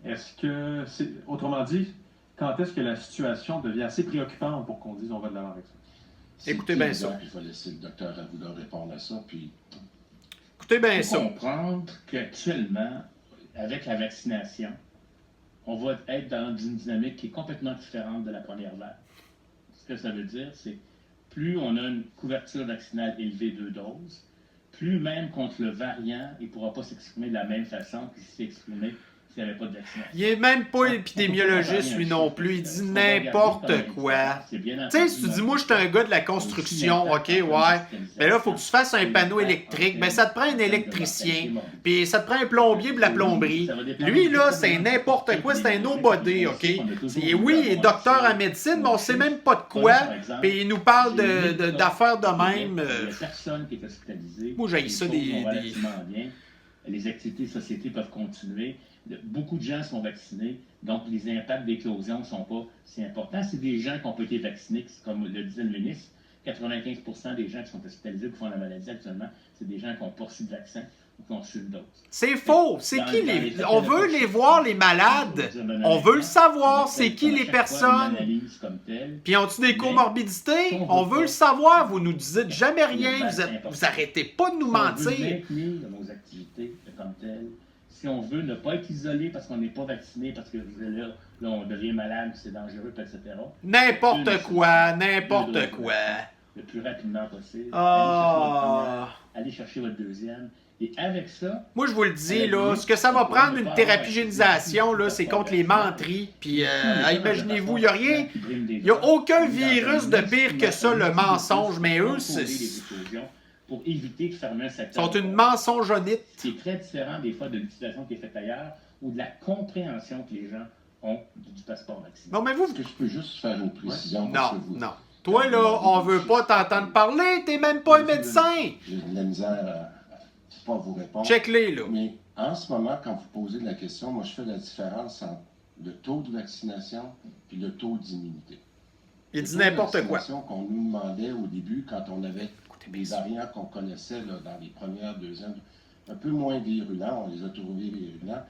Est-ce que, autrement dit, quand est-ce que la situation devient assez préoccupante pour qu'on dise on va de l'avant avec ça? Écoutez bien ça. Je vais laisser le docteur Arruda répondre à ça, puis... Écoutez bien Il ça. faut comprendre qu'actuellement, avec la vaccination, on va être dans une dynamique qui est complètement différente de la première vague. Ce que ça veut dire, c'est plus on a une couverture vaccinale élevée 2 doses, plus même contre le variant, il ne pourra pas s'exprimer de la même façon qu'il s'est exprimé s'il n'y avait pas de vaccination. Il n'est même pas épidémiologiste, lui non plus. Il dit n'importe quoi. Tu sais, si tu dis, moi, je suis un gars de la construction, OK, ouais. Mais là, il faut que tu fasses un panneau électrique. Ben, ça te prend un électricien. Puis ça te prend un plombier pour la plomberie. Lui, là, c'est n'importe quoi. C'est un nobody, OK? Oui, il est docteur en médecine, mais on ne sait même pas de quoi. Puis il nous parle d'affaires de même. Il n'y a personne qui est hospitalisé. Moi, j'ai ça des... Les activités de société peuvent continuer. Beaucoup de gens sont vaccinés, donc les impacts d'éclosion ne sont pas si importants. C'est des gens qui ont pas été vaccinés, comme le disait le ministre. 95% des gens qui sont hospitalisés ou qui font la maladie actuellement, c'est des gens qui n'ont pas reçu de vaccin ou qui ont reçu une dose. C'est faux. C'est qui les... On veut les voir, les malades. On veut le savoir. C'est qui les personnes. Puis ont-ils des comorbidités? On veut le savoir. Vous nous dites jamais rien. Vous arrêtez pas de nous mentir. Maintenir nos activités comme telles, si on veut ne pas être isolé parce qu'on n'est pas vacciné, parce que là on devient malade, c'est dangereux, etc. N'importe quoi, n'importe quoi. Le plus rapidement possible. Ah. Allez chercher votre deuxième. Et avec ça... Moi, je vous le dis, là, ce que ça va prendre une thérapie-génisation, là, c'est contre les menteries. Puis, imaginez-vous, il n'y a rien, il n'y a aucun virus de pire que ça, le mensonge. Mais eux, pour éviter de fermer un ils secteur. sont une mensongeonnite. C'est très différent des fois de l'utilisation qui est faite ailleurs ou de la compréhension que les gens ont du passeport vaccinal. Non, mais vous... Est-ce que je peux juste faire une précision? Non, non. Toi, là, on veut pas t'entendre parler, t'es même pas un médecin. J'ai de la misère à pas vous répondre. Check-les, là. Mais en ce moment, quand vous posez la question, moi, je fais la différence entre le taux de vaccination et le taux d'immunité. Il dit n'importe quoi. Qu'on nous demandait au début, quand on avait des variants qu'on connaissait là, dans les premières, deuxièmes, un peu moins virulents, on les a trouvés virulents,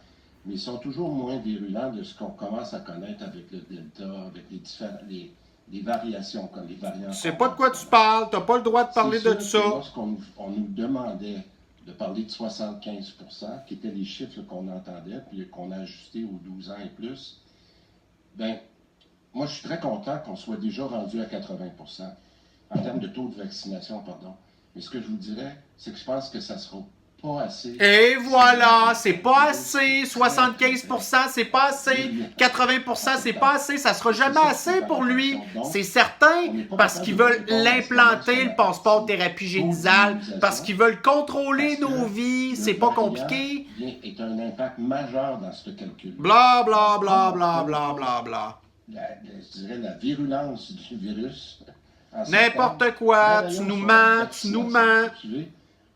mais ils sont toujours moins virulents de ce qu'on commence à connaître avec le Delta, avec les variations, comme les variants. Tu sais pas de quoi tu parles, t'as pas le droit de parler de ça. Lorsqu'on nous demandait de parler de 75 %, qui étaient les chiffres qu'on entendait, puis qu'on a ajusté aux 12 ans et plus, ben moi, je suis très content qu'on soit déjà rendu à 80 % en termes de taux de vaccination, pardon. Mais ce que je vous dirais, c'est que je pense que ça sera pas assez. Et voilà, c'est pas assez. 75 %, c'est pas assez. 80 %, c'est pas assez. Ça sera jamais assez pour lui. C'est certain, parce qu'ils veulent l'implanter, le passeport thérapie génisale, parce qu'ils veulent contrôler nos vies. C'est pas compliqué. Est un impact majeur dans ce calcul. Bla, bla, bla, bla, bla, bla, bla. Je dirais la virulence du virus. N'importe quoi, tu nous mens, tu nous mens.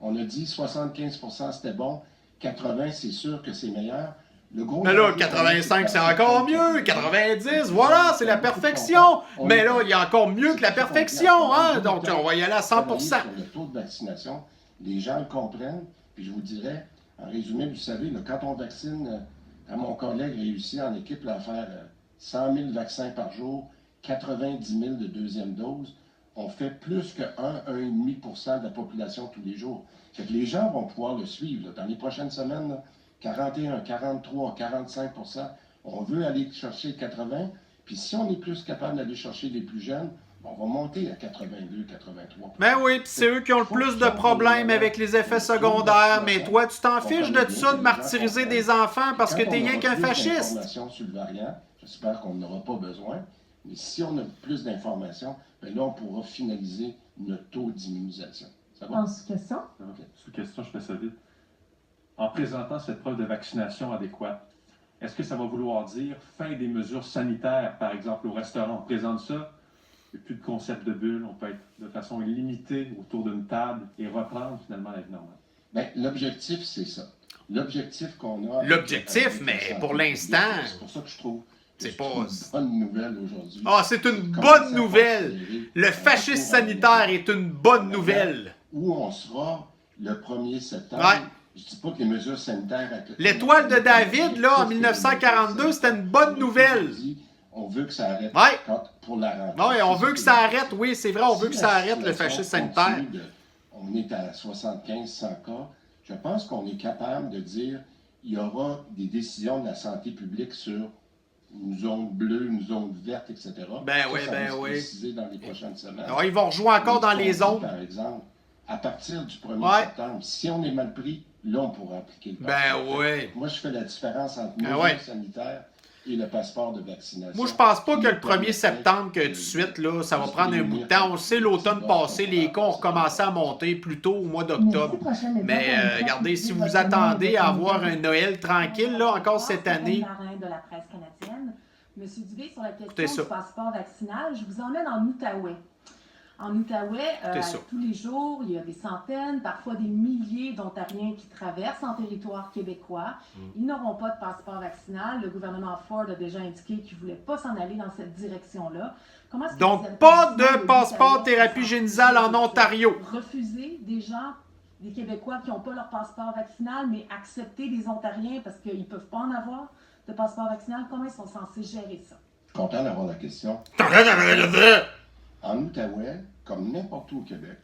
On a dit 75 % c'était bon, 80 c'est sûr que c'est meilleur. Mais là, 85 c'est encore mieux, 90, voilà, c'est la perfection. Mais là, il y a encore mieux que la perfection, hein? Donc, on va y aller à 100 %. Sur le taux de vaccination, les gens le comprennent, puis je vous dirais, en résumé, vous savez, là, quand on vaccine, mon collègue réussit en équipe là, à faire 100 000 vaccins par jour, 90 000 de deuxième dose, on fait plus que 1,5 % de la population tous les jours. Fait que les gens vont pouvoir le suivre. Là. Dans les prochaines semaines, là, 41, 43, 45 %, on veut aller chercher 80. Puis si on est plus capable d'aller chercher les plus jeunes, on va monter à 82, 83. Ben oui, puis c'est eux qui ont le plus de problèmes avec les effets secondaires. Mais toi, tu t'en fiches de ça, de martyriser des enfants parce que t'es rien qu'un fasciste. Sur le variant, j'espère qu'on n'aura pas besoin. Mais si on a plus d'informations, ben là, on pourra finaliser notre taux d'immunisation. Ça va? Sous-question? Okay. Sous-question, je fais ça vite. En présentant cette preuve de vaccination adéquate, est-ce que ça va vouloir dire fin des mesures sanitaires, par exemple, au restaurant? On présente ça, il n'y a plus de concept de bulle, on peut être de façon illimitée autour d'une table et reprendre finalement la vie normale. Bien, l'objectif, c'est ça. L'objectif qu'on a... L'objectif, mais pour l'instant... C'est pour ça que je trouve... C'est pas... une bonne nouvelle aujourd'hui. Ah, c'est une bonne nouvelle! Le fascisme sanitaire est une bonne nouvelle! Où on sera le 1er septembre. Ouais. Je dis pas que les mesures sanitaires... L'étoile de David, là, en 1942, c'était une bonne nouvelle. On veut que ça arrête pour la rentrée. Oui, on veut que ça arrête, oui, c'est vrai, on veut que ça arrête le fascisme sanitaire. On est à 75-100 cas. Je pense qu'on est capable de dire il y aura des décisions de la santé publique sur une zone bleue, une zone verte, etc. Ben oui, ça ben va se oui. préciser dans les prochaines semaines. Alors, ils vont rejouer encore dans les zones. Par exemple, à partir du 1er septembre, si on est mal pris, là, on pourra appliquer le passeport. Ben oui. Moi, je fais la différence entre mesures sanitaires et le passeport de vaccination. Moi, je pense pas que le 1er septembre, que tout de suite, là, ça va prendre un bout de temps. On sait, l'automne passé, les cas ont recommencé à monter plus tôt au mois d'octobre. Mais regardez, si vous attendez à avoir un Noël tranquille, là, encore cette année... de la presse canadienne. Monsieur Dubé, sur la question du passeport vaccinal, je vous emmène en Outaouais. En Outaouais, tous les jours, il y a des centaines, parfois des milliers d'Ontariens qui traversent en territoire québécois. Ils n'auront pas de passeport vaccinal. Le gouvernement Ford a déjà indiqué qu'il ne voulait pas s'en aller dans cette direction-là. Donc, pas de passeport thérapie génisale en Ontario. Refuser des gens, des Québécois qui n'ont pas leur passeport vaccinal, mais accepter des Ontariens parce qu'ils ne peuvent pas en avoir de passeport vaccinal, comment ils sont censés gérer ça? Content d'avoir la question. En Outaouais, comme n'importe où au Québec,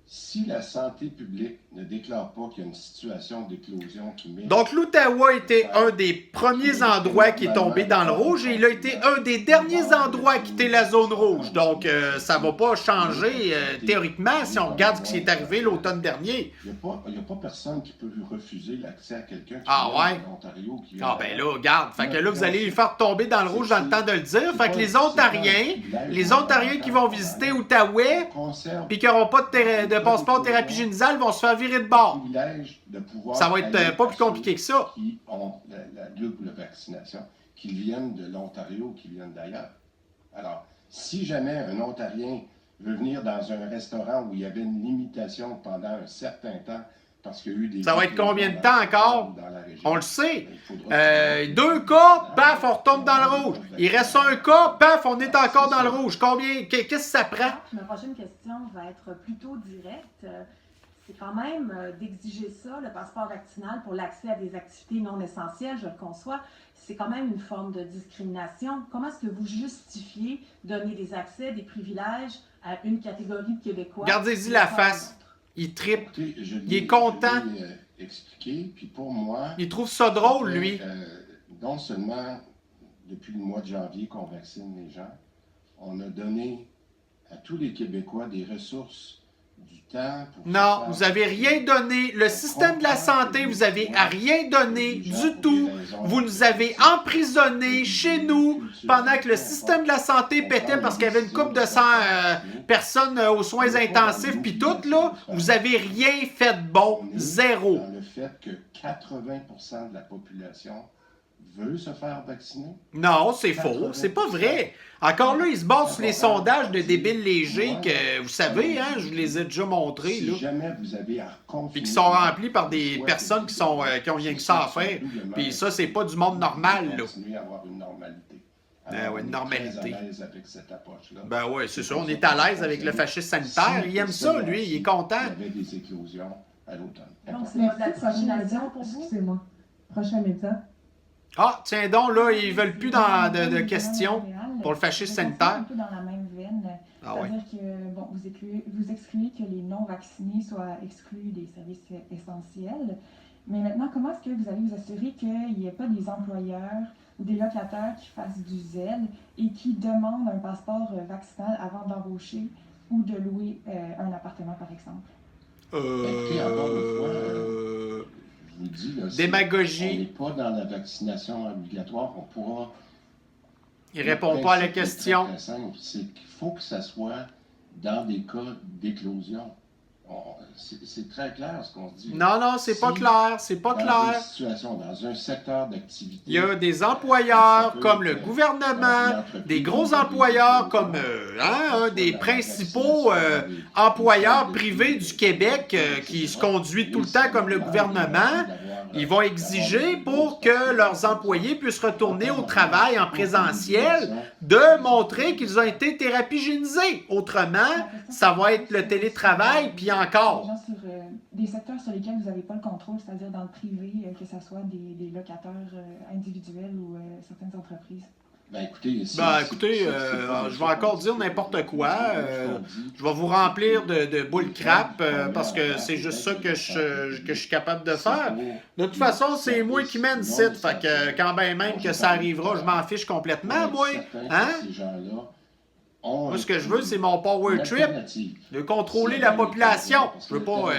si la santé publique ne déclare pas qu'il y a une situation d'éclosion qui met... Donc, l'Outaouais était un des premiers endroits qui est tombé dans le rouge et il a été un des derniers endroits à quitter la zone rouge. Donc, ça ne va pas changer théoriquement si on regarde ce qui est arrivé l'automne dernier. Il n'y a pas personne qui peut lui refuser l'accès à quelqu'un qui vient de l'Ontario. Ah ben là, regarde. Fait que là, vous allez lui faire tomber dans le rouge dans le temps de le dire. Fait que les Ontariens qui vont visiter Outaouais puis qui n'auront pas de passeport thérapie génisale vont se faire virer de bord. Ça va être pas plus compliqué que ça. Qui ont la double vaccination, qu'ils viennent de l'Ontario ou qu'ils viennent d'ailleurs. Alors, si jamais un Ontarien veut venir dans un restaurant où il y avait une limitation pendant un certain temps, parce qu'il y a eu des... Ça va être combien de temps encore? On le sait. 2 cas, paf, on retombe dans le rouge. Il reste un cas, paf, on est encore dans le rouge. Combien? Qu'est-ce que ça prend? Ma prochaine question va être plutôt directe. C'est quand même d'exiger ça, le passeport vaccinal, pour l'accès à des activités non essentielles, je le conçois. C'est quand même une forme de discrimination. Comment est-ce que vous justifiez donner des accès, des privilèges à une catégorie de Québécois? Gardez-y la face. Il trippe. Il est content. Expliquer, puis pour moi... Il trouve ça drôle, lui. Non seulement, depuis le mois de janvier qu'on vaccine les gens, on a donné à tous les Québécois des ressources, du temps... Non, vous n'avez rien donné. Le système de la santé, vous n'avez rien donné du tout. Vous nous avez emprisonnés chez nous pendant que le système de la santé pétait parce qu'il y avait une couple de 100 personnes aux soins intensifs puis tout, là. Vous n'avez rien fait de bon. Zéro. Dans le fait que 80% de la population veut se faire vacciner? Non, c'est faux. C'est pas vrai. Encore là, ils se basent sur les sondages de débiles légers que, vous savez, hein, je vous les ai déjà montrés. Si là. jamais vous avez à puis qui sont remplis par des personnes qui ont rien que ça à faire. Puis ça, c'est pas du monde normal. Là. Continuer à avoir une normalité. Ouais, une normalité. On est très à l'aise avec cette approche-là. Ben oui, c'est ça. On est à l'aise avec le fascisme sanitaire. Il aime ça, lui. Il est content. Il y avait des éclosions à l'automne. Donc, c'est de la discrimination pour vous? Excusez-moi. Prochain médecin. Ah, tiens donc, là, ils veulent plus de questions pour le fascisme sanitaire. Un peu dans la même veine. C'est-à-dire que, bon, vous excluez que les non-vaccinés soient exclus des services essentiels. Mais maintenant, comment est-ce que vous allez vous assurer qu'il n'y ait pas des employeurs ou des locataires qui fassent du zèle et qui demandent un passeport vaccinal avant d'embaucher ou de louer un appartement, par exemple? Écoutez, encore une fois, je vous dis, là, démagogie. On n'est pas dans la vaccination obligatoire, on pourra... Il répond pas à la question. C'est qu'il faut que ça soit dans des cas d'éclosion. C'est très clair ce qu'on se dit. Non, c'est pas clair. C'est pas clair. Dans une situation, dans un secteur d'activité... Il y a des employeurs comme le gouvernement, des gros employeurs comme un des principaux employeurs privés du Québec qui se conduit tout le temps comme le gouvernement. Ils vont exiger pour que leurs employés puissent retourner au travail en présentiel de montrer qu'ils ont été thérapigénisés. Autrement, ça va être le télétravail, puis encore. Sur des secteurs sur lesquels vous n'avez pas le contrôle, c'est-à-dire dans le privé, que ce soit des locataires individuels ou certaines entreprises. Écoutez, je vais encore dire n'importe quoi. Je vais vous remplir de bull crap parce que c'est juste ça que je suis capable de faire. De toute façon, c'est moi qui mène ici. Fait que quand bien même que ça arrivera, je m'en fiche complètement, moi. Hein? Moi, ce que je veux, c'est mon power trip. De contrôler la population. Je veux pas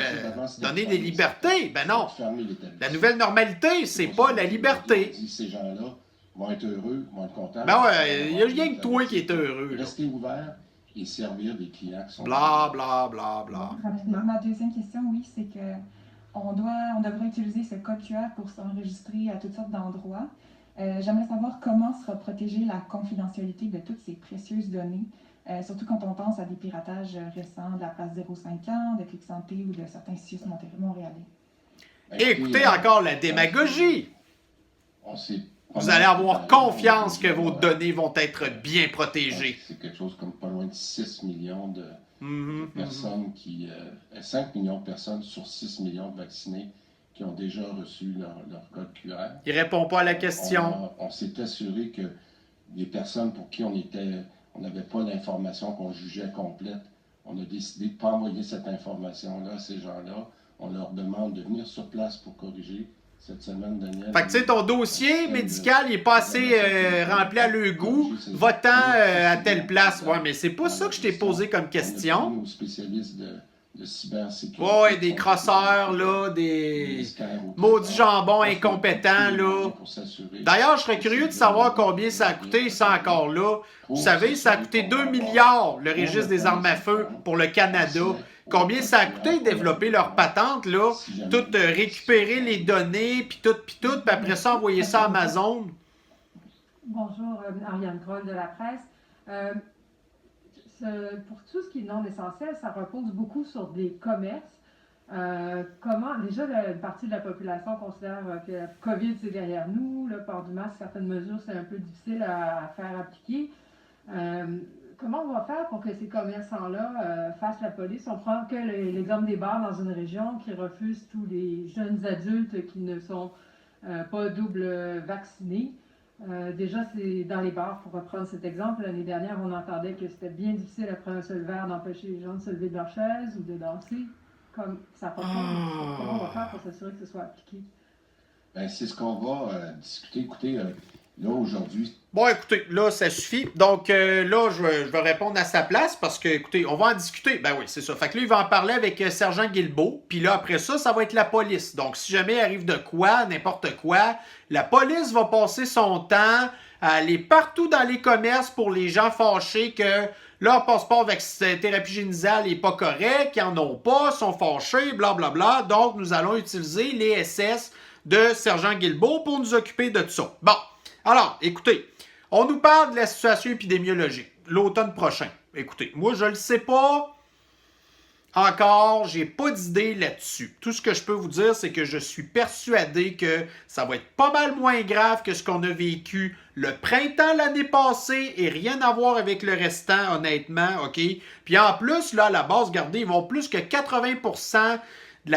donner des libertés. Ben non. La nouvelle normalité, c'est pas la liberté. Ces gens-là vont être heureux, vont être contents. Ben ouais, il n'y a rien que toi qui est heureux. Rester ouvert et servir des clients qui sont... Bla, bla, bla, bla. Ma deuxième question, oui, c'est que on devrait utiliser ce code QR pour s'enregistrer à toutes sortes d'endroits. J'aimerais savoir comment sera protégée la confidentialité de toutes ces précieuses données, surtout quand on pense à des piratages récents de la place 05 ans, de Clic Santé ou de certains sites montréalais. Écoutez encore la démagogie. Vous allez avoir confiance que vos données vont être bien protégées. C'est quelque chose comme pas loin de 6 millions de personnes 5 millions de personnes sur 6 millions de vaccinés qui ont déjà reçu leur code QR. Il répond pas à la question. On s'est assuré que les personnes pour qui on n'avait pas l'information qu'on jugeait complète, on a décidé de ne pas envoyer cette information-là à ces gens-là. On leur demande de venir sur place pour corriger. Cette semaine, Daniel. Fait que tu sais, ton dossier médical, il n'est pas assez rempli à leur goût. Va-t'en à telle place. Ouais, mais c'est pas ça que je t'ai posé comme question. Nos spécialistes de cybersécurité. Ouais, des crosseurs, là, des maudits jambons incompétents, là. D'ailleurs, je serais curieux de savoir combien ça a coûté, ça encore là. Vous savez, ça a coûté 2 milliards, le registre des armes à feu pour le Canada. Combien ça a coûté de développer leur patente, là, tout récupérer les données, puis tout, puis après ça, envoyer ça à Amazon? Bonjour, Ariane Kroll de la presse. Pour tout ce qui est non essentiel, ça repose beaucoup sur des commerces. Déjà, une partie de la population considère que la COVID, c'est derrière nous. Le port du masque, certaines mesures, c'est un peu difficile à faire appliquer. Comment on va faire pour que ces commerçants-là fassent la police? On prend que l'exemple des bars dans une région qui refusent tous les jeunes adultes qui ne sont pas double vaccinés. Déjà, c'est dans les bars, pour reprendre cet exemple. L'année dernière, on entendait que c'était bien difficile après un seul verre d'empêcher les gens de se lever de leur chaise ou de danser. Comme ça pas Comment on va faire pour s'assurer que ce soit appliqué? Ben, c'est ce qu'on va discuter. Écoutez, là, aujourd'hui... Bon, écoutez, là, ça suffit. Donc, là, je vais répondre à sa place parce que, écoutez, on va en discuter. Ben oui, c'est ça. Fait que là, il va en parler avec Sergent Guilbeault. Puis là, après ça, ça va être la police. Donc, si jamais il arrive de quoi, n'importe quoi, la police va passer son temps à aller partout dans les commerces pour les gens fâchés que leur passeport thérapie génisale n'est pas correct, qu'ils n'en ont pas, sont fâchés, blablabla. Donc, nous allons utiliser les SS de Sergent Guilbeault pour nous occuper de ça. Bon, alors, écoutez, on nous parle de la situation épidémiologique l'automne prochain. Écoutez, moi, je ne le sais pas encore, j'ai pas d'idée là-dessus. Tout ce que je peux vous dire, c'est que je suis persuadé que ça va être pas mal moins grave que ce qu'on a vécu le printemps l'année passée et rien à voir avec le restant, honnêtement, OK? Puis en plus, là, à la base, regardez, ils vont plus que 80% de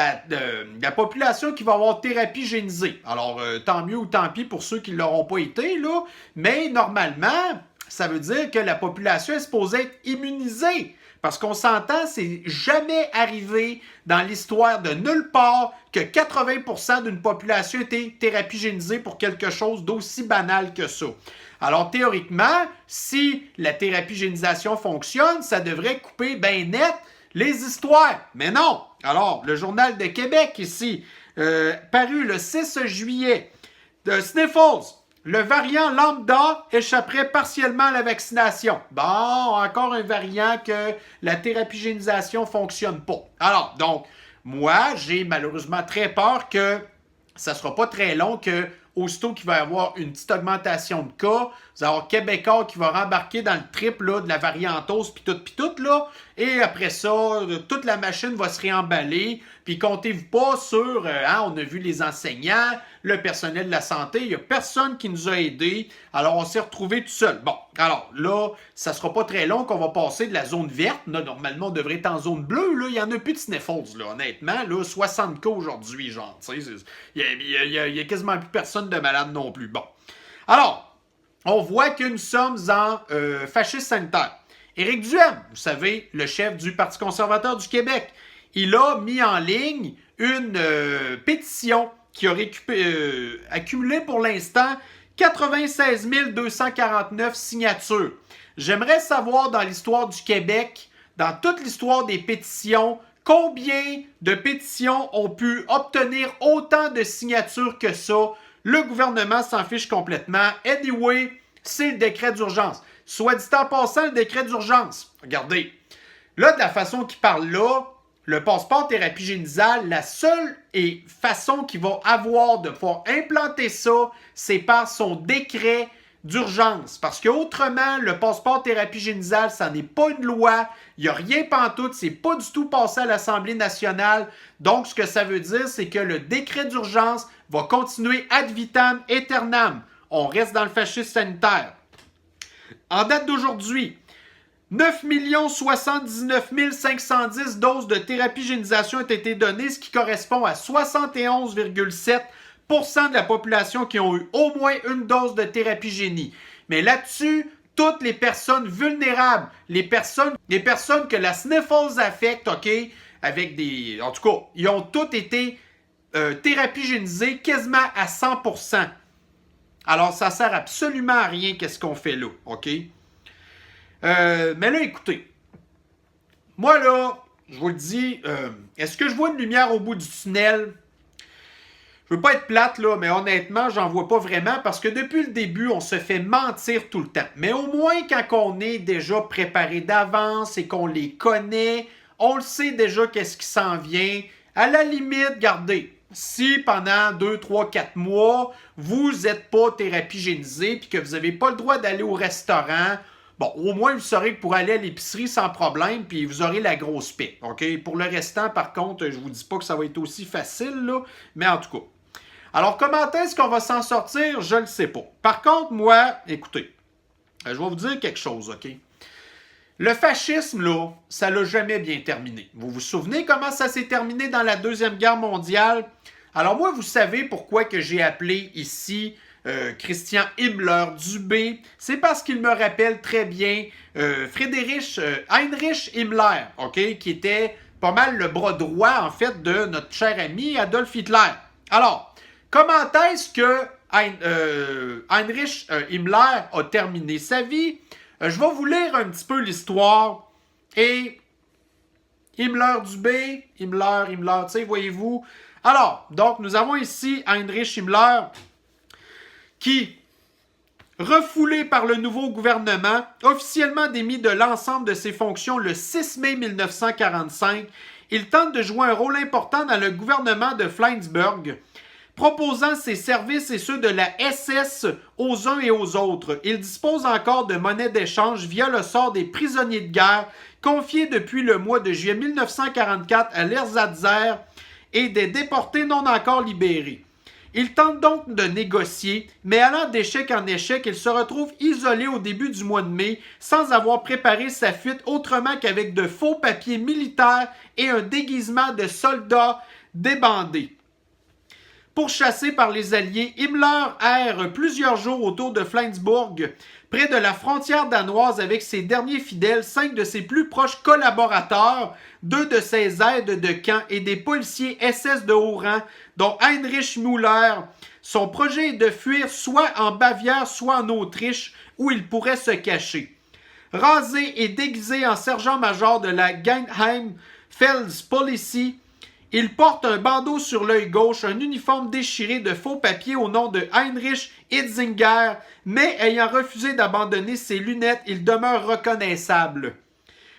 la population qui va avoir thérapie génisée. Alors, tant mieux ou tant pis pour ceux qui ne l'auront pas été, là. Mais normalement, ça veut dire que la population est supposée être immunisée. Parce qu'on s'entend, c'est jamais arrivé dans l'histoire de nulle part que 80% d'une population était thérapie génisée pour quelque chose d'aussi banal que ça. Alors, théoriquement, si la thérapie génisation fonctionne, ça devrait couper bien net les histoires. Mais non! Alors, le Journal de Québec ici, paru le 6 juillet, de Sniffles. Le variant lambda échapperait partiellement à la vaccination. Bon, encore un variant que la thérapie génisation ne fonctionne pas. Alors, donc, moi, j'ai malheureusement très peur que ça ne sera pas très long que, aussitôt qu'il va y avoir une petite augmentation de cas, vous allez avoir Québécois qui va rembarquer dans le trip là, de la variantose, puis tout, là. Et après ça, toute la machine va se réemballer. Puis comptez-vous pas sur, on a vu les enseignants, le personnel de la santé, il n'y a personne qui nous a aidés. Alors, on s'est retrouvés tout seul. Bon, alors là, ça sera pas très long qu'on va passer de la zone verte. Là, normalement, on devrait être en zone bleue. Là, il n'y en a plus de sniffles, là, honnêtement. Là, 60 cas aujourd'hui, genre. Il y a quasiment plus personne de malade non plus. Bon. Alors, on voit que nous sommes en fascisme sanitaire. Éric Duhem, vous savez, le chef du Parti conservateur du Québec, il a mis en ligne une pétition qui a accumulé pour l'instant 96 249 signatures. J'aimerais savoir dans l'histoire du Québec, dans toute l'histoire des pétitions, combien de pétitions ont pu obtenir autant de signatures que ça. Le gouvernement s'en fiche complètement. Anyway, c'est le décret d'urgence. Soit dit en passant, le décret d'urgence. Regardez, là, de la façon qu'il parle là, le passeport thérapie génisale, la seule façon qu'il va avoir de pouvoir implanter ça, c'est par son décret d'urgence. Parce qu'autrement, le passeport thérapie génisale, ça n'est pas une loi, il n'y a rien pantoute, c'est pas du tout passé à l'Assemblée nationale. Donc, ce que ça veut dire, c'est que le décret d'urgence va continuer ad vitam aeternam. On reste dans le fascisme sanitaire. En date d'aujourd'hui, 9 79 510 doses de thérapie génisation ont été données, ce qui correspond à 71,7% de la population qui ont eu au moins une dose de thérapie génie. Mais là-dessus, toutes les personnes vulnérables, les personnes que la sniffles affecte, OK, avec des... En tout cas, ils ont tous été thérapie-génisés quasiment à 100%. Alors, ça sert absolument à rien qu'est-ce qu'on fait là, OK? Mais là, écoutez, moi là, je vous le dis, est-ce que je vois une lumière au bout du tunnel? Je veux pas être plate, là, mais honnêtement, j'en vois pas vraiment parce que depuis le début, on se fait mentir tout le temps. Mais au moins, quand on est déjà préparé d'avance et qu'on les connaît, on le sait déjà qu'est-ce qui s'en vient. À la limite, regardez, si pendant 2, 3, 4 mois, vous n'êtes pas thérapie-génisé et que vous n'avez pas le droit d'aller au restaurant, bon, au moins, vous saurez que pour aller à l'épicerie sans problème, puis vous aurez la grosse paix, OK? Pour le restant, par contre, je vous dis pas que ça va être aussi facile, là, mais en tout cas. Alors, comment est-ce qu'on va s'en sortir? Je ne le sais pas. Par contre, moi, écoutez, je vais vous dire quelque chose, OK? Le fascisme, là, ça l'a jamais bien terminé. Vous vous souvenez comment ça s'est terminé dans la Deuxième Guerre mondiale? Alors moi, vous savez pourquoi que j'ai appelé ici Christian Himmler-Dubé. C'est parce qu'il me rappelle très bien Heinrich Himmler, OK, qui était pas mal le bras droit, en fait, de notre cher ami Adolf Hitler. Alors, comment est-ce que Heinrich Himmler a terminé sa vie? Je vais vous lire un petit peu l'histoire. Et Himmler-Dubé, Himmler, tu sais, voyez-vous. Alors, donc, nous avons ici Heinrich Himmler qui, refoulé par le nouveau gouvernement, officiellement démis de l'ensemble de ses fonctions le 6 mai 1945, il tente de jouer un rôle important dans le gouvernement de Flensburg, proposant ses services et ceux de la SS aux uns et aux autres. Il dispose encore de monnaie d'échange via le sort des prisonniers de guerre confiés depuis le mois de juillet 1944 à l'Ersatzer et des déportés non encore libérés. Il tente donc de négocier, mais allant d'échec en échec, il se retrouve isolé au début du mois de mai sans avoir préparé sa fuite autrement qu'avec de faux papiers militaires et un déguisement de soldats débandés. Pourchassé par les Alliés, Himmler erre plusieurs jours autour de Flensburg, près de la frontière danoise avec ses derniers fidèles, 5 de ses plus proches collaborateurs, 2 de ses aides de camp et des policiers SS de haut rang, dont Heinrich Müller. Son projet est de fuir soit en Bavière, soit en Autriche, où il pourrait se cacher. Rasé et déguisé en sergent-major de la Geheimfelspolizei, il porte un bandeau sur l'œil gauche, un uniforme déchiré de faux papiers au nom de Heinrich Hitzinger, mais ayant refusé d'abandonner ses lunettes, il demeure reconnaissable.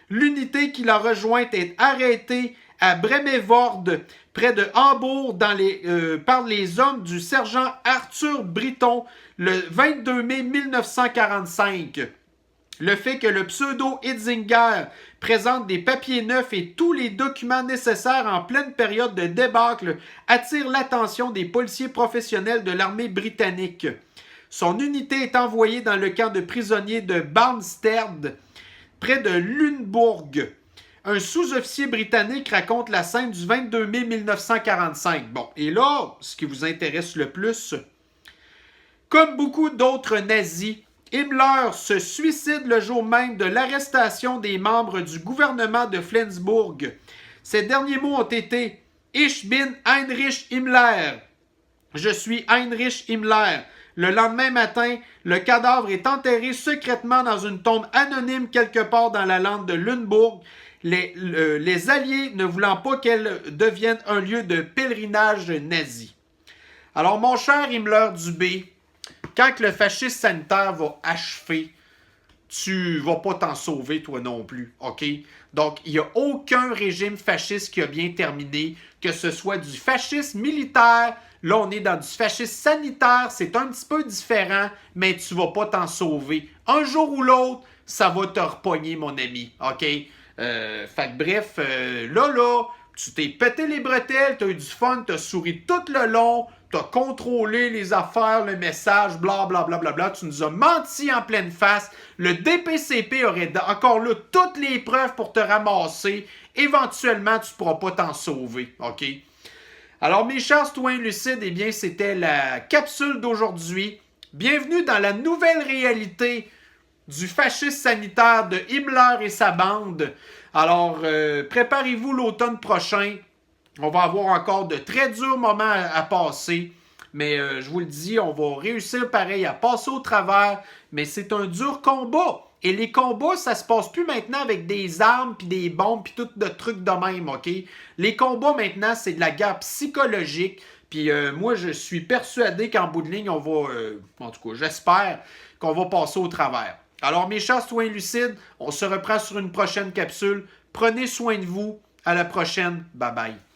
L'unité qui l'a rejointe est arrêtée à Bremevord, près de Hambourg, par les hommes du sergent Arthur Briton, le 22 mai 1945. Le fait que le pseudo-Hitzinger présente des papiers neufs et tous les documents nécessaires en pleine période de débâcle attire l'attention des policiers professionnels de l'armée britannique. Son unité est envoyée dans le camp de prisonniers de Barnstead, près de Lunebourg. Un sous-officier britannique raconte la scène du 22 mai 1945. Bon, et là, ce qui vous intéresse le plus, comme beaucoup d'autres nazis, Himmler se suicide le jour même de l'arrestation des membres du gouvernement de Flensburg. Ses derniers mots ont été « Ich bin Heinrich Himmler ». Je suis Heinrich Himmler. Le lendemain matin, le cadavre est enterré secrètement dans une tombe anonyme quelque part dans la lande de Lunebourg, les Alliés ne voulant pas qu'elle devienne un lieu de pèlerinage nazi. Alors, mon cher Himmler-Dubé, quand le fascisme sanitaire va achever, tu vas pas t'en sauver toi non plus, OK? Donc, il n'y a aucun régime fasciste qui a bien terminé, que ce soit du fascisme militaire, là on est dans du fascisme sanitaire, c'est un petit peu différent, mais tu vas pas t'en sauver. Un jour ou l'autre, ça va te repogner, mon ami, OK? Fait que bref, là, tu t'es pété les bretelles, tu as eu du fun, tu as souri tout le long, tu as contrôlé les affaires, le message, blablabla, tu nous as menti en pleine face. Le DPCP aurait encore là toutes les preuves pour te ramasser. Éventuellement, tu ne pourras pas t'en sauver, OK? Alors, mes chers citoyens lucides, eh bien, c'était la capsule d'aujourd'hui. Bienvenue dans la nouvelle réalité du fasciste sanitaire de Himmler et sa bande. Alors, préparez-vous l'automne prochain. On va avoir encore de très durs moments à passer. Mais je vous le dis, on va réussir pareil à passer au travers. Mais c'est un dur combat. Et les combats, ça se passe plus maintenant avec des armes, puis des bombes, puis tout de trucs de même, OK? Les combats maintenant, c'est de la guerre psychologique. Puis moi, je suis persuadé qu'en bout de ligne, on va, en tout cas, j'espère qu'on va passer au travers. Alors, mes chers citoyens lucides, on se reprend sur une prochaine capsule. Prenez soin de vous. À la prochaine. Bye bye.